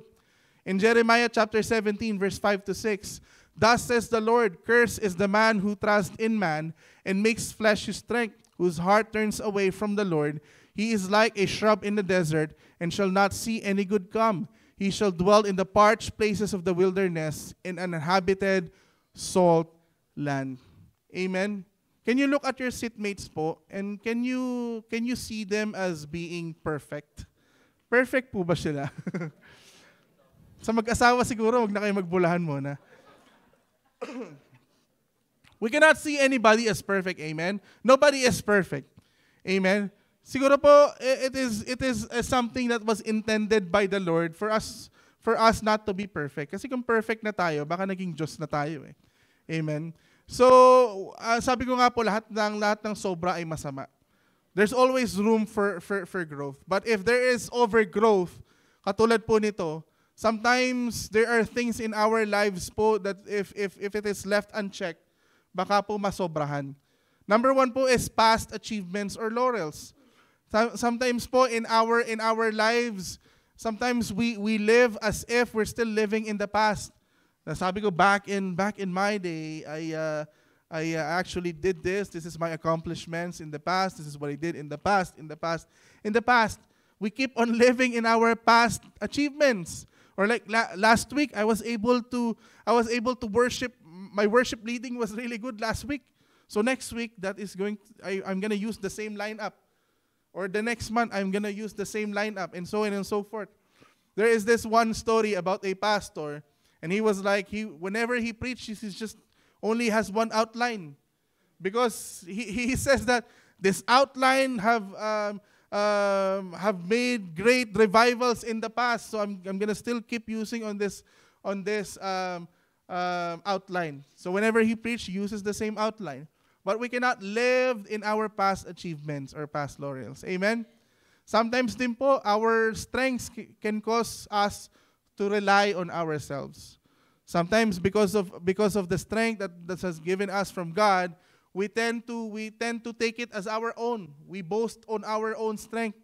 Speaker 1: In Jeremiah chapter 17, verse 5 to 6, thus says the Lord, cursed is the man who trusts in man and makes flesh his strength, whose heart turns away from the Lord. He is like a shrub in the desert and shall not see any good come. He shall dwell in the parched places of the wilderness in an uninhabited salt land. Amen. Can you look at your seatmates po and can you see them as being perfect? Perfect po ba sila? Sa mag-asawa siguro, wag na kayo magbulahan muna. We cannot see anybody as perfect. Amen. Nobody is perfect. Amen. Siguro po it is something that was intended by the Lord for us not to be perfect. Kasi kung perfect na tayo, baka naging Diyos na tayo eh. Amen. So, sabi ko nga po, lahat ng sobra ay masama. There's always room for growth. But if there is overgrowth, katulad po nito, sometimes there are things in our lives po that if it is left unchecked, baka po masobrahan. Number one po is past achievements or laurels. Sometimes po in our lives, sometimes we live as if we're still living in the past. Sabi ko, back in my day, I actually did this. This is my accomplishments in the past. This is what I did in the past. We keep on living in our past achievements. Or like last week, I was able to worship. My worship leading was really good last week. So next week, I'm gonna use the same lineup. Or the next month, I'm gonna use the same lineup, and so on and so forth. There is this one story about a pastor. And he was like, whenever he preaches, he just only has one outline. Because he says that this outline have made great revivals in the past. So I'm gonna still keep using on this outline. So whenever he preached, he uses the same outline. But we cannot live in our past achievements or past laurels. Amen? Sometimes din po, our strengths can cause us to rely on ourselves. Sometimes because of the strength that has given us from God, we tend to take it as our own. We boast on our own strength.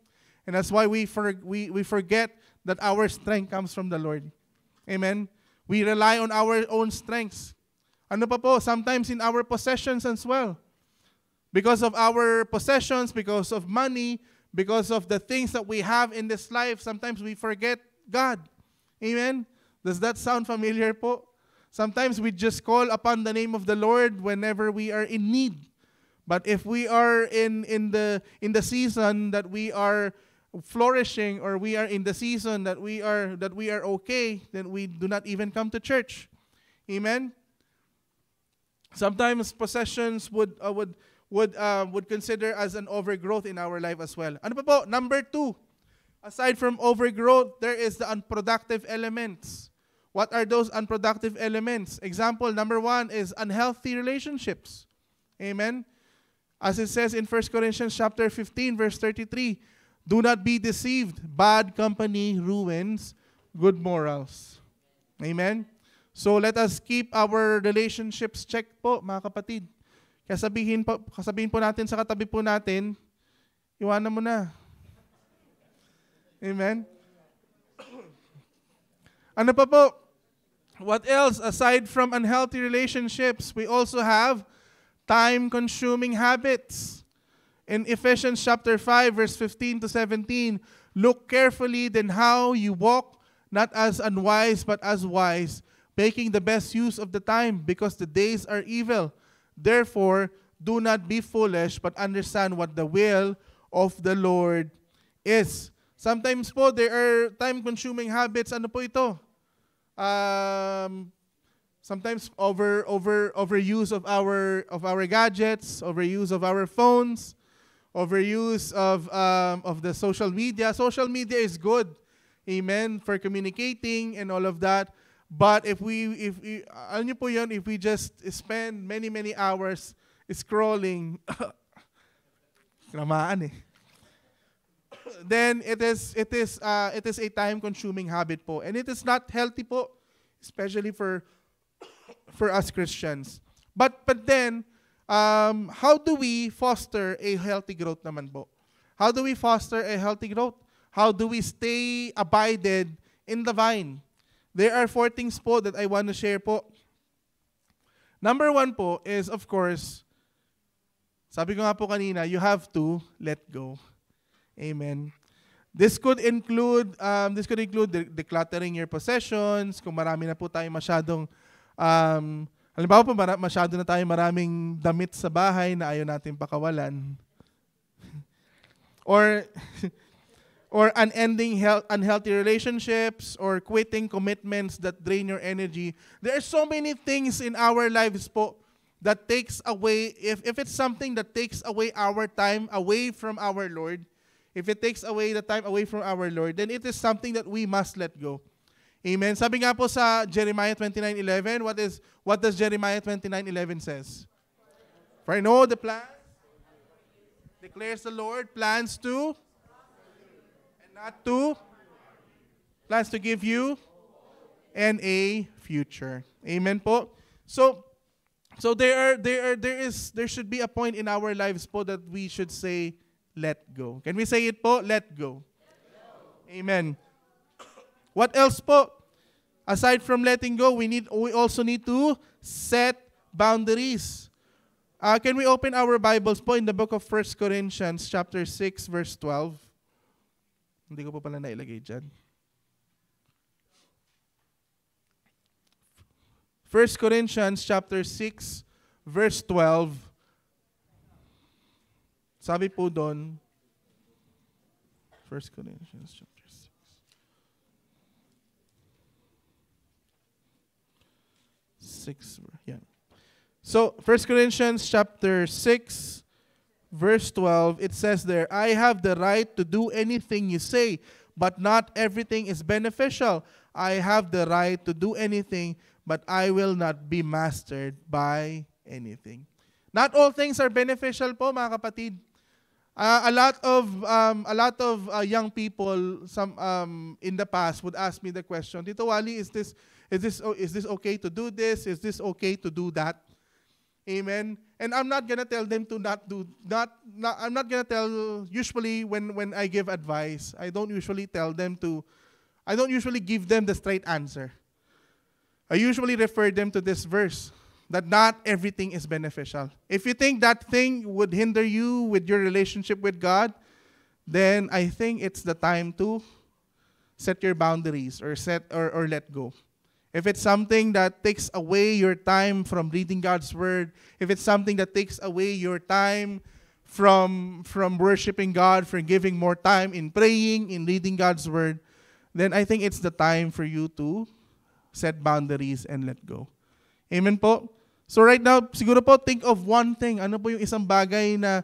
Speaker 1: And that's why we forget that our strength comes from the Lord. Amen? We rely on our own strengths. Ano pa po? Sometimes in our possessions as well. Because of our possessions, because of money, because of the things that we have in this life, sometimes we forget God. Amen? Does that sound familiar po? Sometimes we just call upon the name of the Lord whenever we are in need. But if we are in the season that we are flourishing, or we are in the season that we are okay, then we do not even come to church. Amen? Sometimes possessions would consider as an overgrowth in our life as well. Ano pa po? Number 2, aside from overgrowth, there is the unproductive elements. What are those unproductive elements? Example, number 1 is unhealthy relationships. Amen? As it says in 1 Corinthians chapter 15, verse 33, do not be deceived. Bad company ruins good morals. Amen? So let us keep our relationships checked po, mga kapatid. Kaya sabihin po natin sa katabi po natin, iwanan mo na. Amen? Ano pa po? What else? Aside from unhealthy relationships, we also have time-consuming habits. In Ephesians chapter 5, verse 15 to 17, look carefully then how you walk, not as unwise, but as wise, making the best use of the time, because the days are evil. Therefore, do not be foolish, but understand what the will of the Lord is. Sometimes po, there are time-consuming habits. Ano po ito? Sometimes overuse of our gadgets, overuse of our phones, overuse of the social media. Social media is good, amen, for communicating and all of that. But if alam niyo po yun, if we just spend many hours scrolling, lamaan eh. Then it is a time-consuming habit po, and it is not healthy po, especially for us Christians. But then, how do we foster a healthy growth naman po? How do we foster a healthy growth? How do we stay abided in the vine? There are 4 things po that I want to share po. Number 1 po is, of course, sabi ko nga po kanina, you have to let go. Amen. This could include decluttering your possessions. Kung marami na po tayo masyadong halimbawa po masyado na tayo maraming damit sa bahay na ayaw natin pakawalan. or unending unhealthy relationships, or quitting commitments that drain your energy. There are so many things in our lives po that takes away, if it's something that takes away our time away from our Lord, if it takes away the time away from our Lord, then it is something that we must let go. Amen. Sabi nga po sa Jeremiah 29:11, what does Jeremiah 29:11 says? For I know the plans, declares the Lord, plans to and not to, plans to give you and a future. Amen po. So there should be a point in our lives po that we should say, let go. Can we say it po? Let go. Amen. What else po? Aside from letting go, we also need to set boundaries. Can we open our Bibles po in the book of 1 Corinthians chapter 6 verse 12? Hindi ko po pala nailagay dyan. 1 Corinthians chapter 6 verse 12. Sabi po doon, 1 Corinthians chapter 6. 6, yeah. So, 1 Corinthians chapter 6, verse 12, it says there, I have the right to do anything you say, but not everything is beneficial. I have the right to do anything, but I will not be mastered by anything. Not all things are beneficial po, mga kapatid. A lot of young people in the past would ask me the question, Tito Wally, is this okay to do this? Is this okay to do that? Amen. And I'm not gonna tell them to I'm not gonna tell. Usually when I give advice, I don't usually give them the straight answer. I usually refer them to this verse, that not everything is beneficial. If you think that thing would hinder you with your relationship with God, then I think it's the time to set your boundaries or let go. If it's something that takes away your time from reading God's Word, if it's something that takes away your time from worshiping God, from giving more time in praying, in reading God's Word, then I think it's the time for you to set boundaries and let go. Amen po? So right now, siguro po, think of one thing. Ano po yung isang bagay na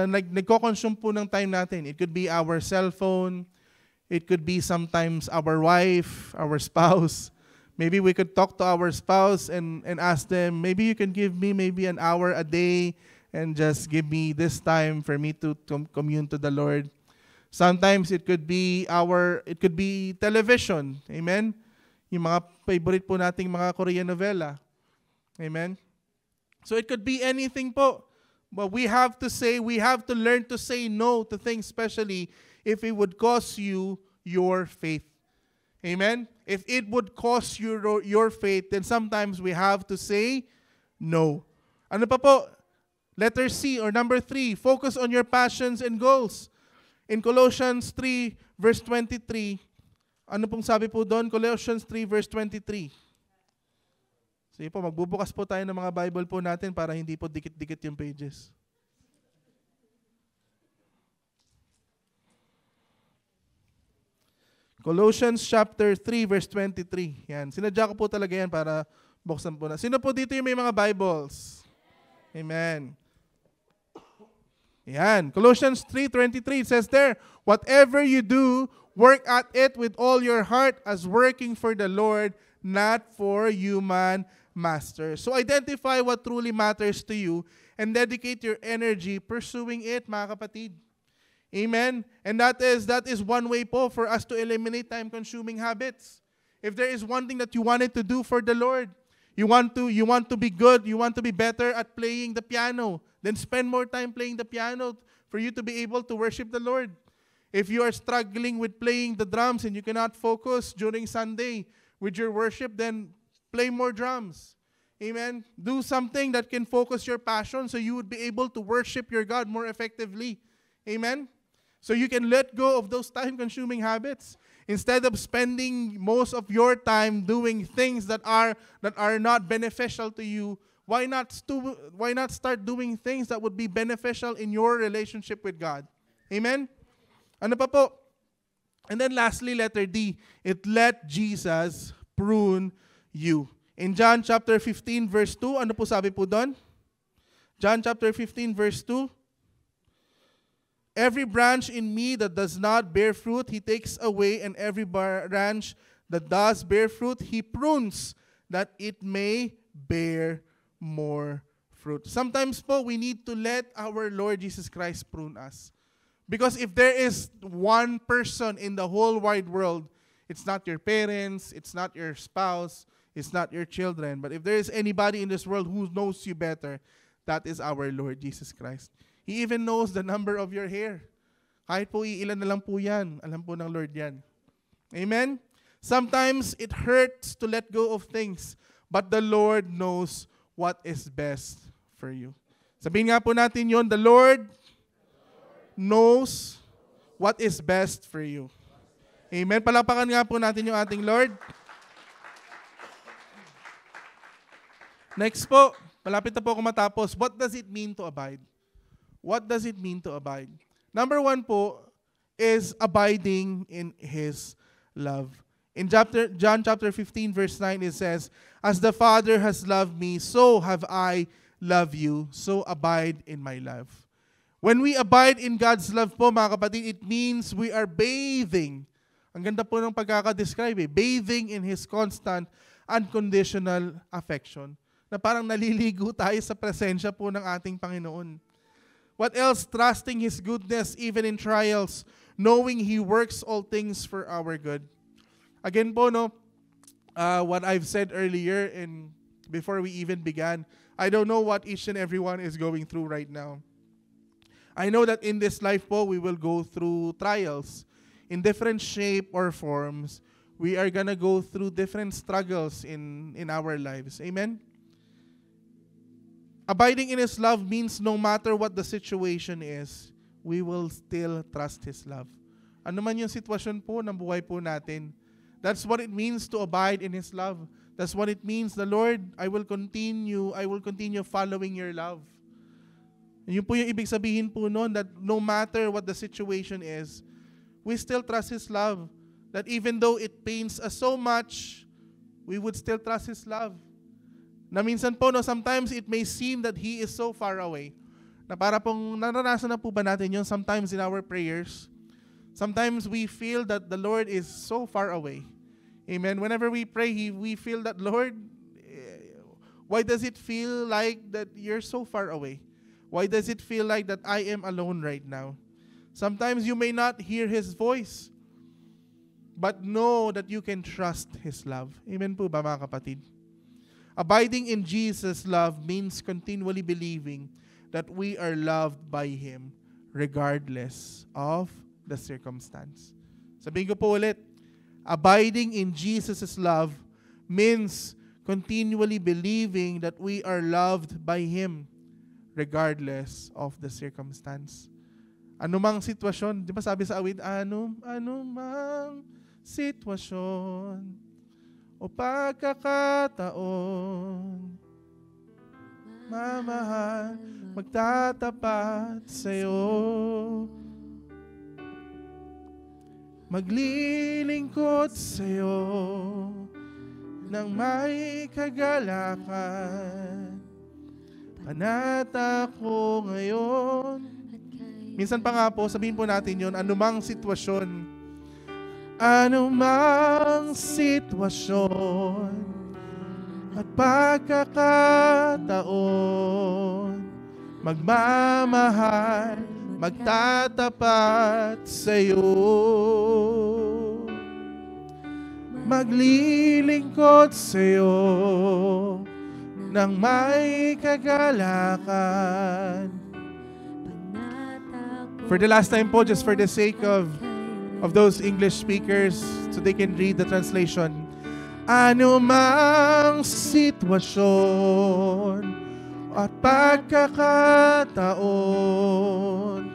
Speaker 1: nagko-consume po ng time natin? It could be our cell phone. It could be sometimes our wife, our spouse. Maybe we could talk to our spouse and ask them, maybe you can give me maybe an hour a day and just give me this time for me to commune to the Lord. Sometimes it could be television. Amen? Yung mga favorite po nating mga Korean novela. Amen? So it could be anything po. But we have to learn to say no to things, especially if it would cost you your faith. Amen? If it would cost you your faith, then sometimes we have to say no. Ano pa po? Letter C or number 3, focus on your passions and goals. In Colossians 3 verse 23, ano pong sabi po doon? Colossians 3 verse 23. Sige po, magbubukas po tayo ng mga Bible po natin para hindi po dikit-dikit yung pages. Colossians chapter 3 verse 23. Yan. Sinadya ko po talaga yan para buksan po na. Sino po dito yung may mga Bibles? Amen. Yan. Colossians 3:23 says there, whatever you do, work at it with all your heart as working for the Lord, not for human masters. So identify what truly matters to you and dedicate your energy pursuing it, mga kapatid. Amen? And that is one way po for us to eliminate time-consuming habits. If there is one thing that you wanted to do for the Lord, you want to be good, you want to be better at playing the piano, then spend more time playing the piano for you to be able to worship the Lord. If you are struggling with playing the drums and you cannot focus during Sunday with your worship, then play more drums. Amen? Do something that can focus your passion so you would be able to worship your God more effectively. Amen? So you can let go of those time-consuming habits. Instead of spending most of your time doing things that are not beneficial to you, why not start doing things that would be beneficial in your relationship with God? Amen? Ano pa po? And then lastly, letter D, it let Jesus prune you. In John chapter 15 verse 2, ano po sabi po doon? John chapter 15 verse 2, every branch in me that does not bear fruit, He takes away, and every branch that does bear fruit, He prunes, that it may bear more fruit. Sometimes po, we need to let our Lord Jesus Christ prune us. Because if there is one person in the whole wide world, it's not your parents, it's not your spouse, it's not your children, but if there is anybody in this world who knows you better, that is our Lord Jesus Christ. He even knows the number of your hair. Kahit po iilan na lang po yan, alam po ng Lord yan. Amen? Sometimes it hurts to let go of things, but the Lord knows what is best for you. Sabihin nga po natin yon, the Lord knows what is best for you. Amen? Palakpakan nga po natin yung ating Lord. Next po, malapit na po ako matapos. What does it mean to abide? What does it mean to abide? Number 1 po is abiding in His love. In John chapter 15, verse 9, it says, "As the Father has loved me, so have I loved you, so abide in my love." When we abide in God's love po, mga kapatid, it means we are bathing. Ang ganda po ng pagkakadescribe bathing in His constant, unconditional affection. Na parang naliligo tayo sa presensya po ng ating Panginoon. What else? Trusting His goodness even in trials, knowing He works all things for our good. Again po, what I've said earlier and before we even began, I don't know what each and everyone is going through right now. I know that in this life po, we will go through trials in different shape or forms. We are gonna go through different struggles in our lives. Amen? Abiding in His love means no matter what the situation is, we will still trust His love. Ano man yung sitwasyon po ng buhay po natin, that's what it means to abide in His love. That's what it means. The Lord, I will continue following your love. Yun po yung ibig sabihin po noon, that no matter what the situation is, we still trust His love. That even though it pains us so much, we would still trust His love. Na minsan po, sometimes it may seem that He is so far away. Na para pong naranasan na po ba natin yun sometimes in our prayers? Sometimes we feel that the Lord is so far away. Amen. Whenever we pray, we feel that, Lord, why does it feel like that you're so far away? Why does it feel like that I am alone right now? Sometimes you may not hear His voice, but know that you can trust His love. Amen po ba, mga kapatid? Abiding in Jesus' love means continually believing that we are loved by Him regardless of the circumstance. Sabihin ko po ulit, abiding in Jesus' love means continually believing that we are loved by Him regardless of the circumstance. Anumang sitwasyon, di ba sabi sa awit, anumang sitwasyon o pagkakataon, mamahal, magtatapat sa'yo. Maglilingkod sa'yo nang may kagalakan. Panata ko ngayon. Minsan pa nga po, sabihin po natin yun, anumang sitwasyon. Anumang sitwasyon at pagkakataon, magmamahal, magtatapat sa'yo. Maglilingkod sa'yo nang may kagalakan. For the last time po, just for the sake of those English speakers, so they can read the translation. Anumang sitwasyon at pagkakataon,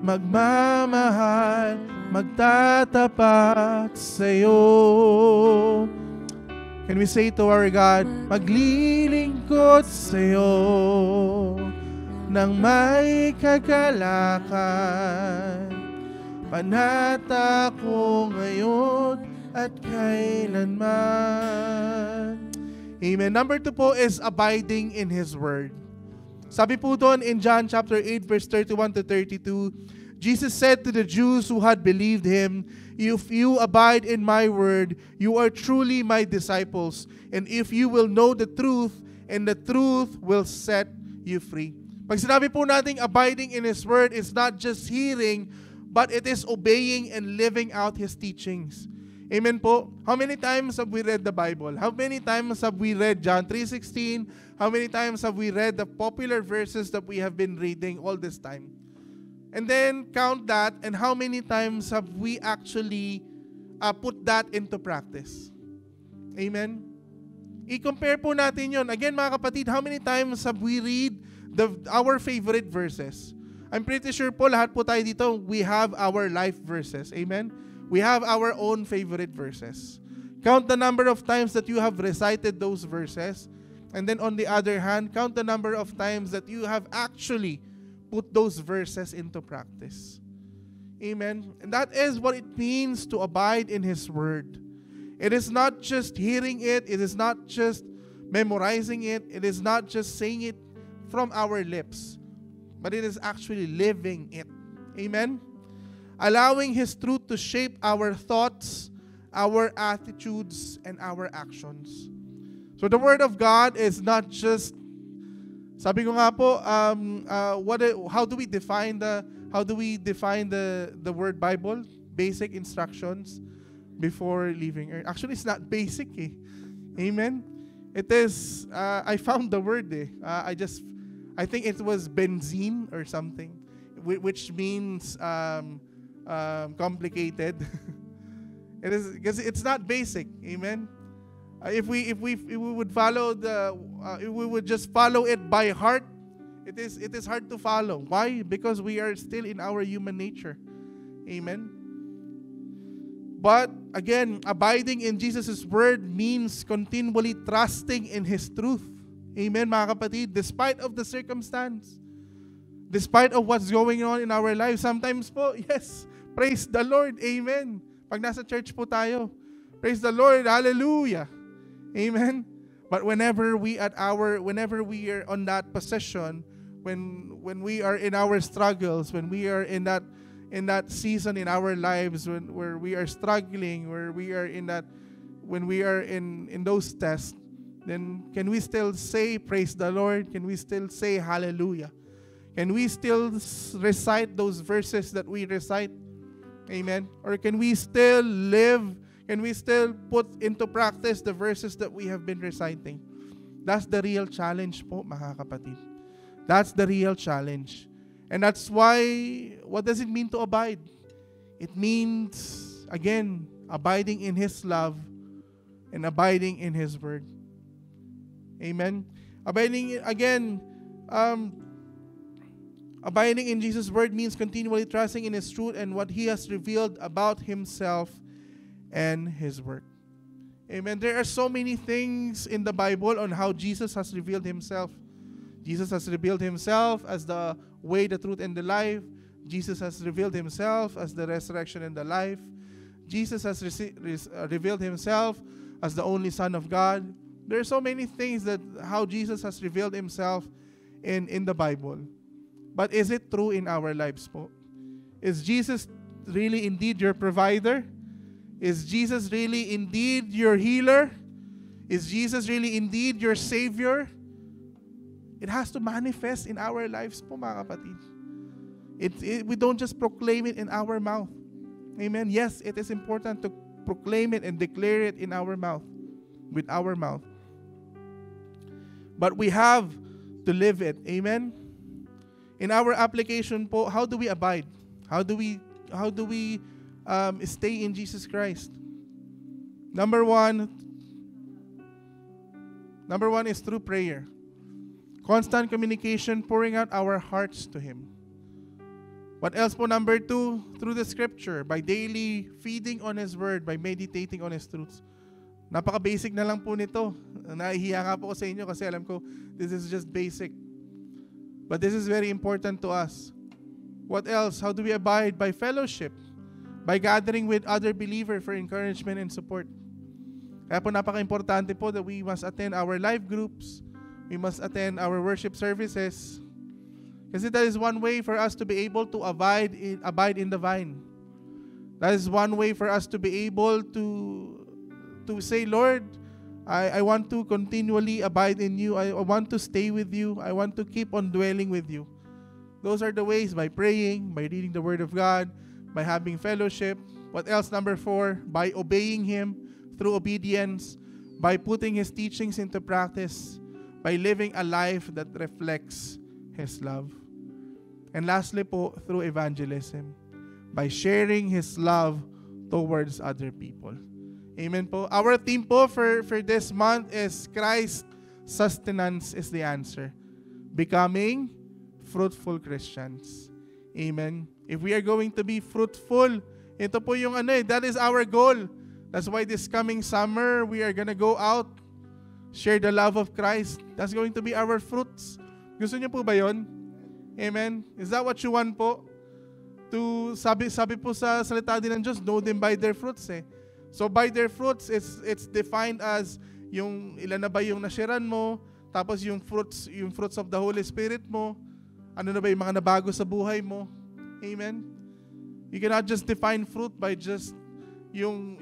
Speaker 1: magmamahal, magtatapat sa'yo. Can we say to our God, maglilingkod sa'yo nang may kagalakan. Panata ko ngayon at kailanman. Amen. Number 2 po is abiding in His Word. Sabi po doon in John chapter 8 verse 31 to 32, Jesus said to the Jews who had believed Him, "If you abide in my word, you are truly my disciples. And if you will know the truth, and the truth will set you free." Pag sinabi po natin abiding in His word, it's not just hearing, but it is obeying and living out His teachings. Amen po? How many times have we read the Bible? How many times have we read John 3:16? How many times have we read the popular verses that we have been reading all this time? And then count that, and how many times have we actually put that into practice? Amen? I-compare po natin yon. Again, mga kapatid, how many times have we read our favorite verses? I'm pretty sure po, lahat po tayo dito, we have our life verses. Amen? We have our own favorite verses. Count the number of times that you have recited those verses. And then on the other hand, count the number of times that you have actually put those verses into practice. Amen? And that is what it means to abide in His Word. It is not just hearing it. It is not just memorizing it. It is not just saying it from our lips, but it is actually living it. Amen? Allowing His truth to shape our thoughts, our attitudes, and our actions. So the Word of God is not just, sabi ko nga po, how do we define the word Bible? Basic instructions before leaving earth. Actually, it's not basic eh. Amen? It is, I found the word eh. I think it was benzene or something, which means complicated. It is, because it's not basic. Amen? If we would follow if we would just follow it by heart, it is hard to follow. Why? Because we are still in our human nature. Amen. But again, abiding in Jesus' word means continually trusting in His truth. Amen, mga kapatid. Despite of the circumstance, despite of what's going on in our lives, sometimes po, yes, praise the Lord. Amen. Pag nasa church po tayo, praise the Lord. Hallelujah. Amen. But whenever we are on that position, when we are in our struggles, when we are in that season in our lives where we are struggling, when we are in those tests, then can we still say praise the Lord? Can we still say hallelujah? Can we still recite those verses that we recite? Amen. Or can we still live? Can we still put into practice the verses that we have been reciting? That's the real challenge po, mga kapatid. That's the real challenge. And that's why, what does it mean to abide? It means, again, abiding in His love and abiding in His word. Amen? Abiding in Jesus' word means continually trusting in His truth and what He has revealed about Himself and His work. Amen. There are so many things in the Bible on how Jesus has revealed Himself. Jesus has revealed Himself as the way, the truth, and the life. Jesus has revealed Himself as the resurrection and the life. Jesus has revealed Himself as the only Son of God. There are so many things that how Jesus has revealed Himself in the Bible. But is it true in our lives po? Is Jesus really indeed your provider? Is Jesus really indeed your healer? Is Jesus really indeed your Savior? It has to manifest in our lives po, mga kapatid. We don't just proclaim it in our mouth. Amen. Yes, it is important to proclaim it and declare it in our mouth, with our mouth. But we have to live it. Amen. In our application po, how do we abide? How do we stay in Jesus Christ? Number one is through prayer. Constant communication, pouring out our hearts to Him. What else po? Number two, through the Scripture, by daily feeding on His Word, by meditating on His truths. Napaka-basic na lang po nito. Nahihiya nga po ko sa inyo kasi alam ko, this is just basic. But this is very important to us. What else? How do we abide? By fellowship. By gathering with other believers for encouragement and support. Kaya po napaka-importante po that we must attend our life groups. We must attend our worship services. Kasi that is one way for us to be able to abide in the vine. That is one way for us to be able to say, Lord, I want to continually abide in You. I want to stay with You. I want to keep on dwelling with You. Those are the ways, by praying, by reading the Word of God, by having fellowship. What else? Number 4, by obeying Him through obedience, by putting His teachings into practice, by living a life that reflects His love. And lastly po, through evangelism, by sharing His love towards other people. Amen po. Our theme po for this month is Christ sustenance is the answer. Becoming fruitful Christians. Amen. If we are going to be fruitful, ito po yung that is our goal. That's why this coming summer, we are gonna go out, share the love of Christ. That's going to be our fruits. Gusto niyo po ba yun? Amen. Is that what you want po? Sabi po sa salita din ng Diyos, know them by their fruits eh. So by their fruits, it's defined as yung ilan na ba yung nashiran mo, tapos yung fruits of the Holy Spirit mo, ano na ba yung mga nabago sa buhay mo. Amen? You cannot just define fruit by just yung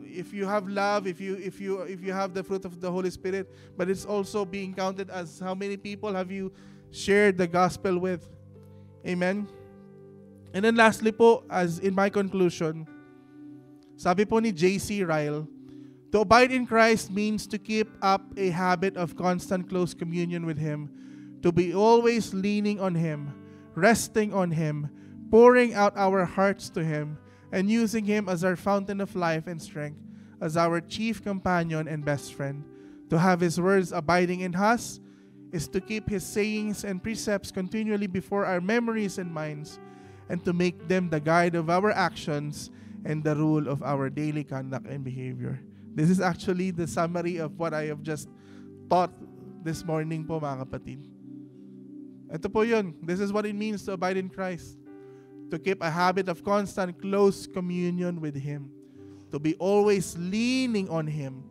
Speaker 1: if you have love, if you have the fruit of the Holy Spirit, but it's also being counted as how many people have you shared the gospel with. Amen? And then lastly po, as in my conclusion, sabi po ni J.C. Ryle, to abide in Christ means to keep up a habit of constant close communion with Him, to be always leaning on Him, resting on Him, pouring out our hearts to Him, and using Him as our fountain of life and strength, as our chief companion and best friend. To have His words abiding in us is to keep His sayings and precepts continually before our memories and minds, and to make them the guide of our actions and the rule of our daily conduct and behavior. This is actually the summary of what I have just taught this morning po, mga kapatid. Ito po yun. This is what it means to abide in Christ. To keep a habit of constant close communion with Him. To be always leaning on Him,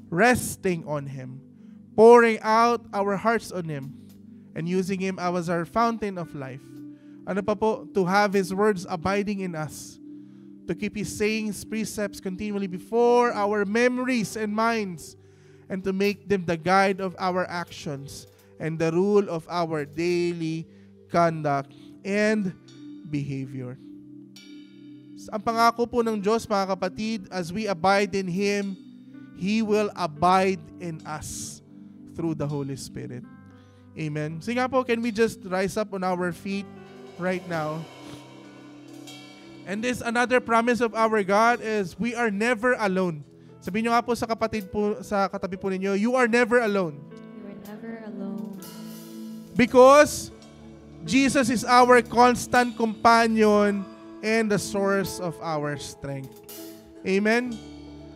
Speaker 1: resting on Him, pouring out our hearts on Him, and using Him as our fountain of life. Ano pa po? To have His words abiding in us. To keep His sayings, precepts continually before our memories and minds, and to make them the guide of our actions and the rule of our daily conduct and behavior. Ang pangako po ng Diyos, mga kapatid, as we abide in Him, He will abide in us through the Holy Spirit. Amen. Sige nga po, can we just rise up on our feet right now? And this another promise of our God is we are never alone. Sabihin nyo nga po sa kapatid po, sa katabi po ninyo, you are never alone.
Speaker 2: You are never alone.
Speaker 1: Because Jesus is our constant companion and the source of our strength. Amen?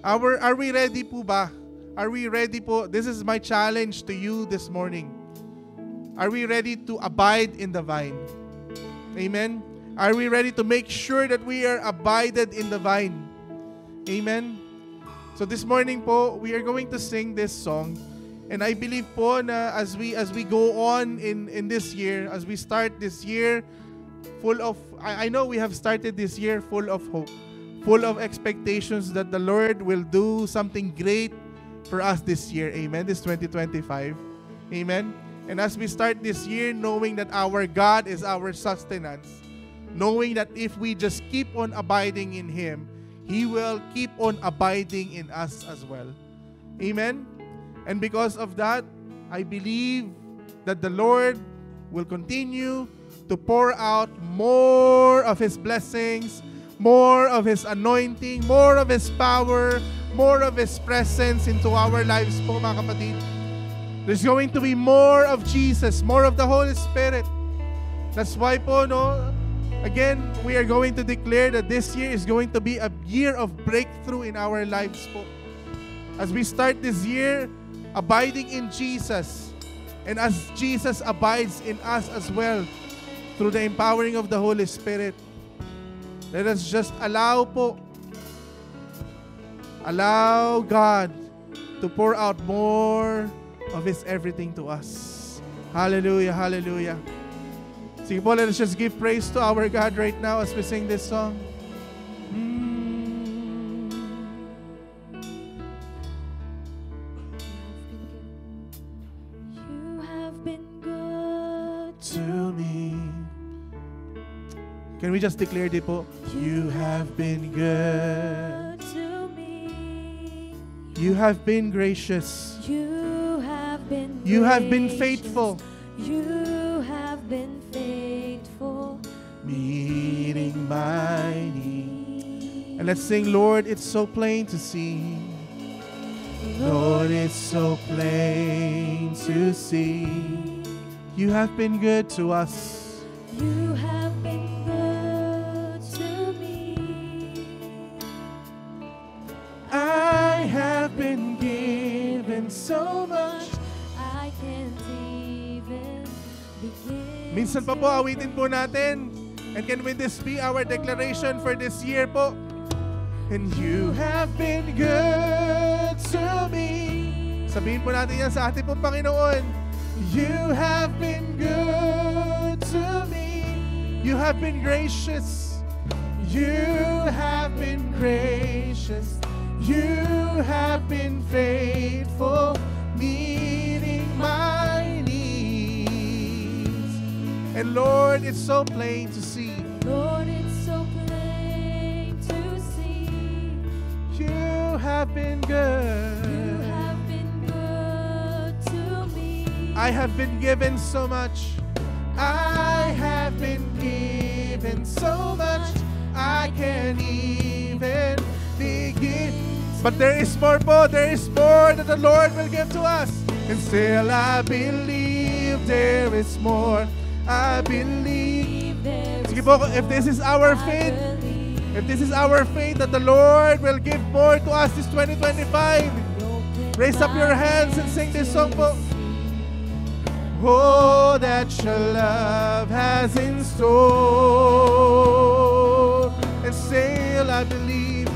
Speaker 1: Are we ready po ba? Are we ready po? This is my challenge to you this morning. Are we ready to abide in the vine? Amen? Are we ready to make sure that we are abided in the vine? Amen? So this morning po, we are going to sing this song. And I believe po na as we go on in this year, as we start this year full of, I know we have started this year full of hope, full of expectations that the Lord will do something great for us this year. Amen? This 2025. Amen? And as we start this year, knowing that our God is our sustenance, knowing that if we just keep on abiding in Him, He will keep on abiding in us as well. Amen? And because of that, I believe that the Lord will continue to pour out more of His blessings, more of His anointing, more of His power, more of His presence into our lives po, mga kapatid. There's going to be more of Jesus, more of the Holy Spirit. That's why po, no, again, we are going to declare that this year is going to be a year of breakthrough in our lives po. As we start this year, abiding in Jesus, and as Jesus abides in us as well, through the empowering of the Holy Spirit, let us just allow God to pour out more of His everything to us. Hallelujah, hallelujah. Sige po, let us just give praise to our God right now as we sing this song.
Speaker 2: You have been good
Speaker 1: To me. Can we just declare it po? You have been good.
Speaker 2: to me.
Speaker 1: You have been gracious.
Speaker 2: You have been
Speaker 1: You have been
Speaker 2: gracious.
Speaker 1: faithful.
Speaker 2: You have been faithful.
Speaker 1: Meeting my need. And let's sing, Lord, it's so plain to see. Lord, it's so plain to see. You have been good to us.
Speaker 2: You have been good to me.
Speaker 1: I have been given so much.
Speaker 2: I can't even begin.
Speaker 1: Minsan pa po, awitin po natin. And can we this be our declaration for this year po? And you have been good to me. Sabihin po natin yan sa ating pong Panginoon. You have been good to me. You have been gracious. You have been gracious. You have been faithful, meeting my needs. And Lord, it's so plain to see.
Speaker 2: Lord, it's so plain to see.
Speaker 1: You have been good.
Speaker 2: You have been good to me.
Speaker 1: I have been given so much. I have been given so much. I can't even begin. But there is more po. There is more that the Lord will give to us. And still I believe there is more. I believe. Sige po, if this is our faith, if this is our faith that the Lord will give more to us this 2025, raise up your hands and sing this song po. Oh, that your love has in store. And still I believe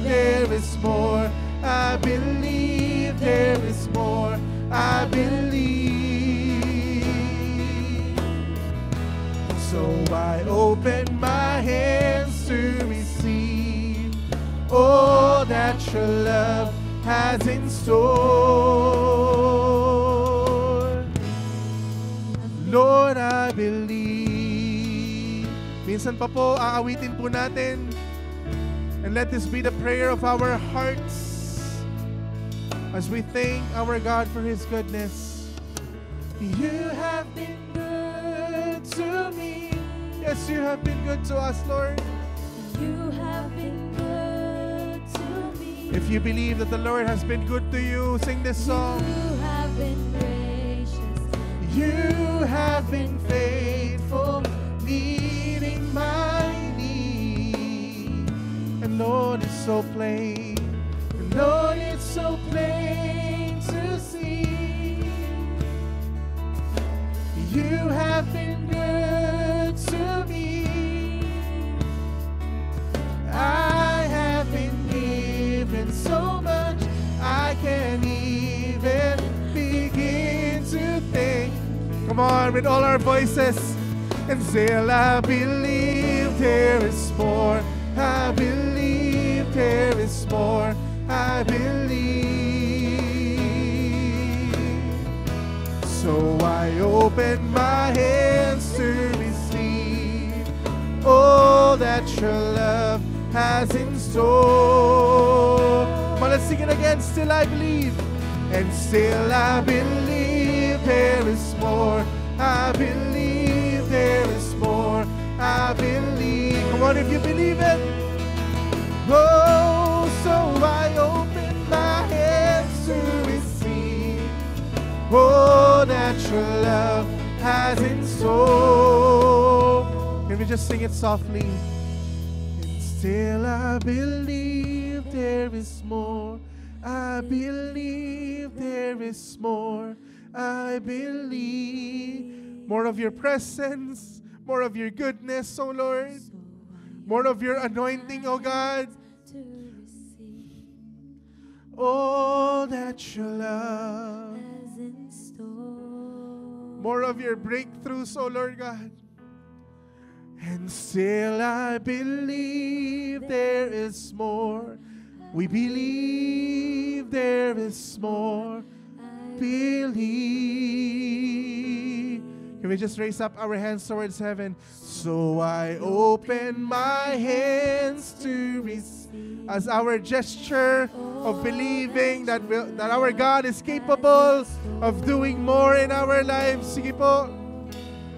Speaker 1: there is more. I believe there is more. I believe. So I open my hands to receive all that your love has in store. Lord, I believe. Minsan pa po, aawitin po natin. And let this be the prayer of our hearts as we thank our God for His goodness. You have been good to me. Yes, you have been good to us, Lord.
Speaker 2: You have been good to me.
Speaker 1: If you believe that the Lord has been good to you, sing this song.
Speaker 2: You have been gracious.
Speaker 1: You have been faithful, meeting my need. And Lord, it's so plain. And Lord, it's so plain to see. You have been good to me. I have been given so much, I can't even begin to think. Come on, with all our voices. And still I believe there is more. I believe there is more. I believe. So I open my hands to receive all that your love has in store. Come on, let's sing it again. Still I believe. And still I believe there is more. I believe there is more. I believe. Come on, if you believe it. Oh, so I open my hands to receive all that your love has in store. Can we just sing it softly? And still I believe there is more. I believe there is more. I believe more of your presence, more of your goodness, oh Lord, more of your anointing, oh God. All that your love
Speaker 2: As in store.
Speaker 1: more of your breakthroughs, oh Lord God. And still I believe there is more. We believe there is more. Believe. Can we just raise up our hands towards heaven? So I open my hands to receive as our gesture of believing that our God is capable of doing more in our lives. Sige po.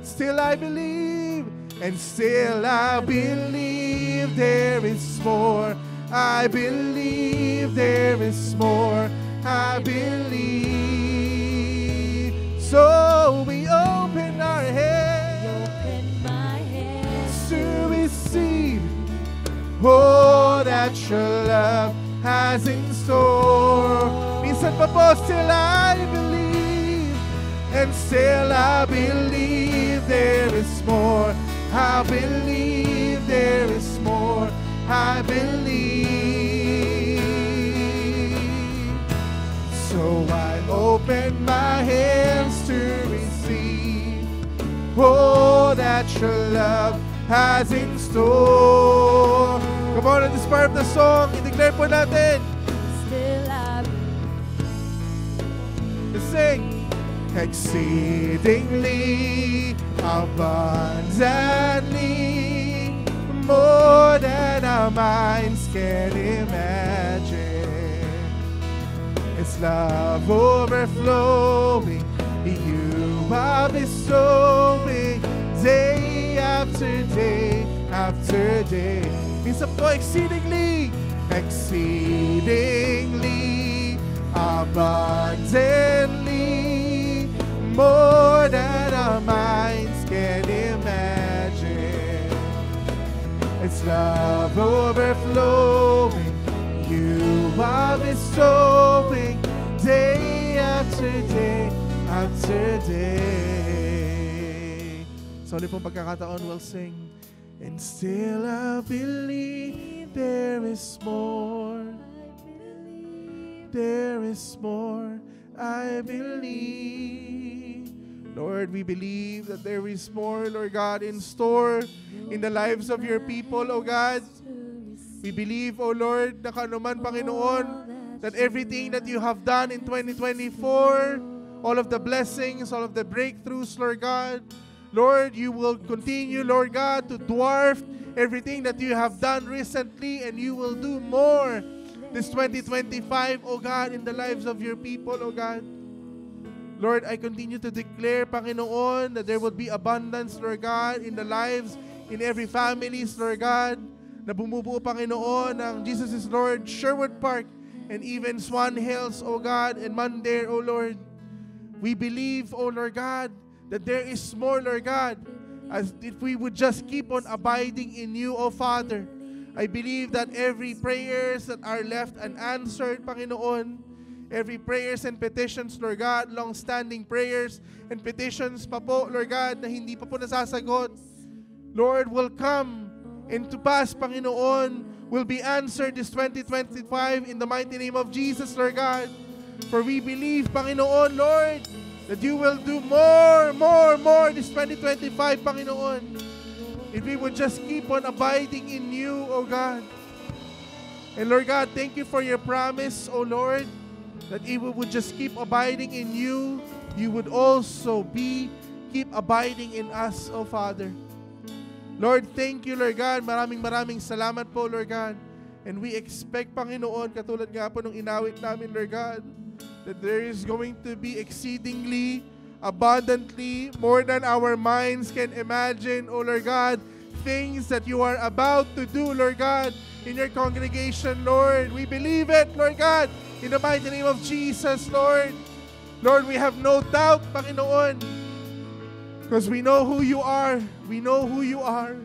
Speaker 1: Still I believe, and still I believe there is more. I believe there is more. I believe. So we open our hands to receive all that your love has in store. Minsan pa po, still I believe, and still I believe there is more. I believe there is more. I believe. So I open my hands to receive all that your love has in store. Come on, at this part of the song, i-declare po natin.
Speaker 2: Still I
Speaker 1: Let's sing. Exceedingly, abundantly, more than our minds can imagine. It's love overflowing, you are bestowing day after day after day. Minsan po, exceedingly, exceedingly, abundantly, more than our minds can imagine. It's love overflowing, you are bestowing day after day after day. So ulit pong pagkakataon, we'll sing. And still I believe there is more. There is more, I believe. Lord, we believe that there is more, Lord God, in store in the lives of your people, O God. We believe, O Lord, na kanuman, Panginoon, that everything that you have done in 2024, all of the blessings, all of the breakthroughs, Lord God, Lord, you will continue, Lord God, to dwarf everything that you have done recently, and you will do more this 2025, O God, in the lives of your people, O God. Lord, I continue to declare, Panginoon, that there will be abundance, Lord God, in the lives, in every families, Lord God, na bumubuo, Panginoon, ng Jesus is Lord, Sherwood Park, and even Swan Hills, O God, and Mandir, O Lord. We believe, O Lord God, that there is more, Lord God, as if we would just keep on abiding in you, O Father. I believe that every prayers that are left unanswered, Panginoon, every prayers and petitions, Lord God, long-standing prayers and petitions pa po, Lord God, na hindi pa po nasasagot, Lord, will come into pass, Panginoon, will be answered this 2025 in the mighty name of Jesus, Lord God. For we believe, Panginoon, Lord, that you will do more this 2025, Panginoon. If we would just keep on abiding in you, O God. And Lord God, thank you for your promise, O Lord, that if we would just keep abiding in you, you would also keep abiding in us, O Father. Lord, thank you, Lord God. Maraming salamat po, Lord God. And we expect, Panginoon, katulad nga po nung inawit namin, Lord God, that there is going to be exceedingly, abundantly, more than our minds can imagine, O Lord God, things that you are about to do, Lord God, in your congregation, Lord. We believe it, Lord God, in the mighty name of Jesus, Lord. Lord, we have no doubt, Panginoon, because we know who you are. We know who you are.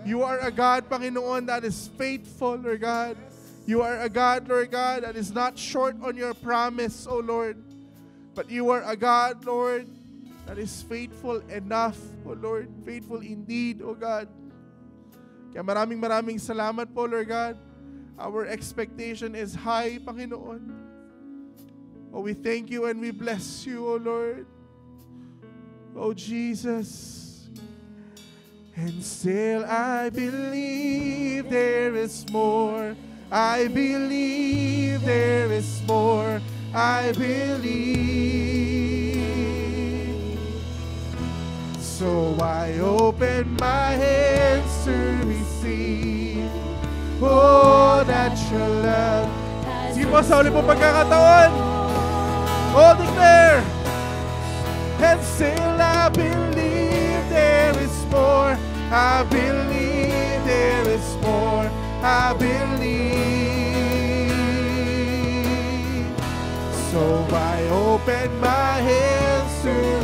Speaker 1: You are a God, Panginoon, that is faithful, Lord God. You are a God, Lord God, that is not short on your promise, O Lord. But you are a God, Lord, that is faithful enough, O Lord. Faithful indeed, O God. Kaya maraming salamat po, Lord God. Our expectation is high, Panginoon. Oh, we thank you and we bless you, O Lord. Oh, Jesus. And still I believe there is more. I believe there is more. I believe. So I open my hands to receive all that your love. Sige po, sa uli po pagkakataon. Oh, declare. And still I believe there is more. I believe there is more. I believe. So I open my hands to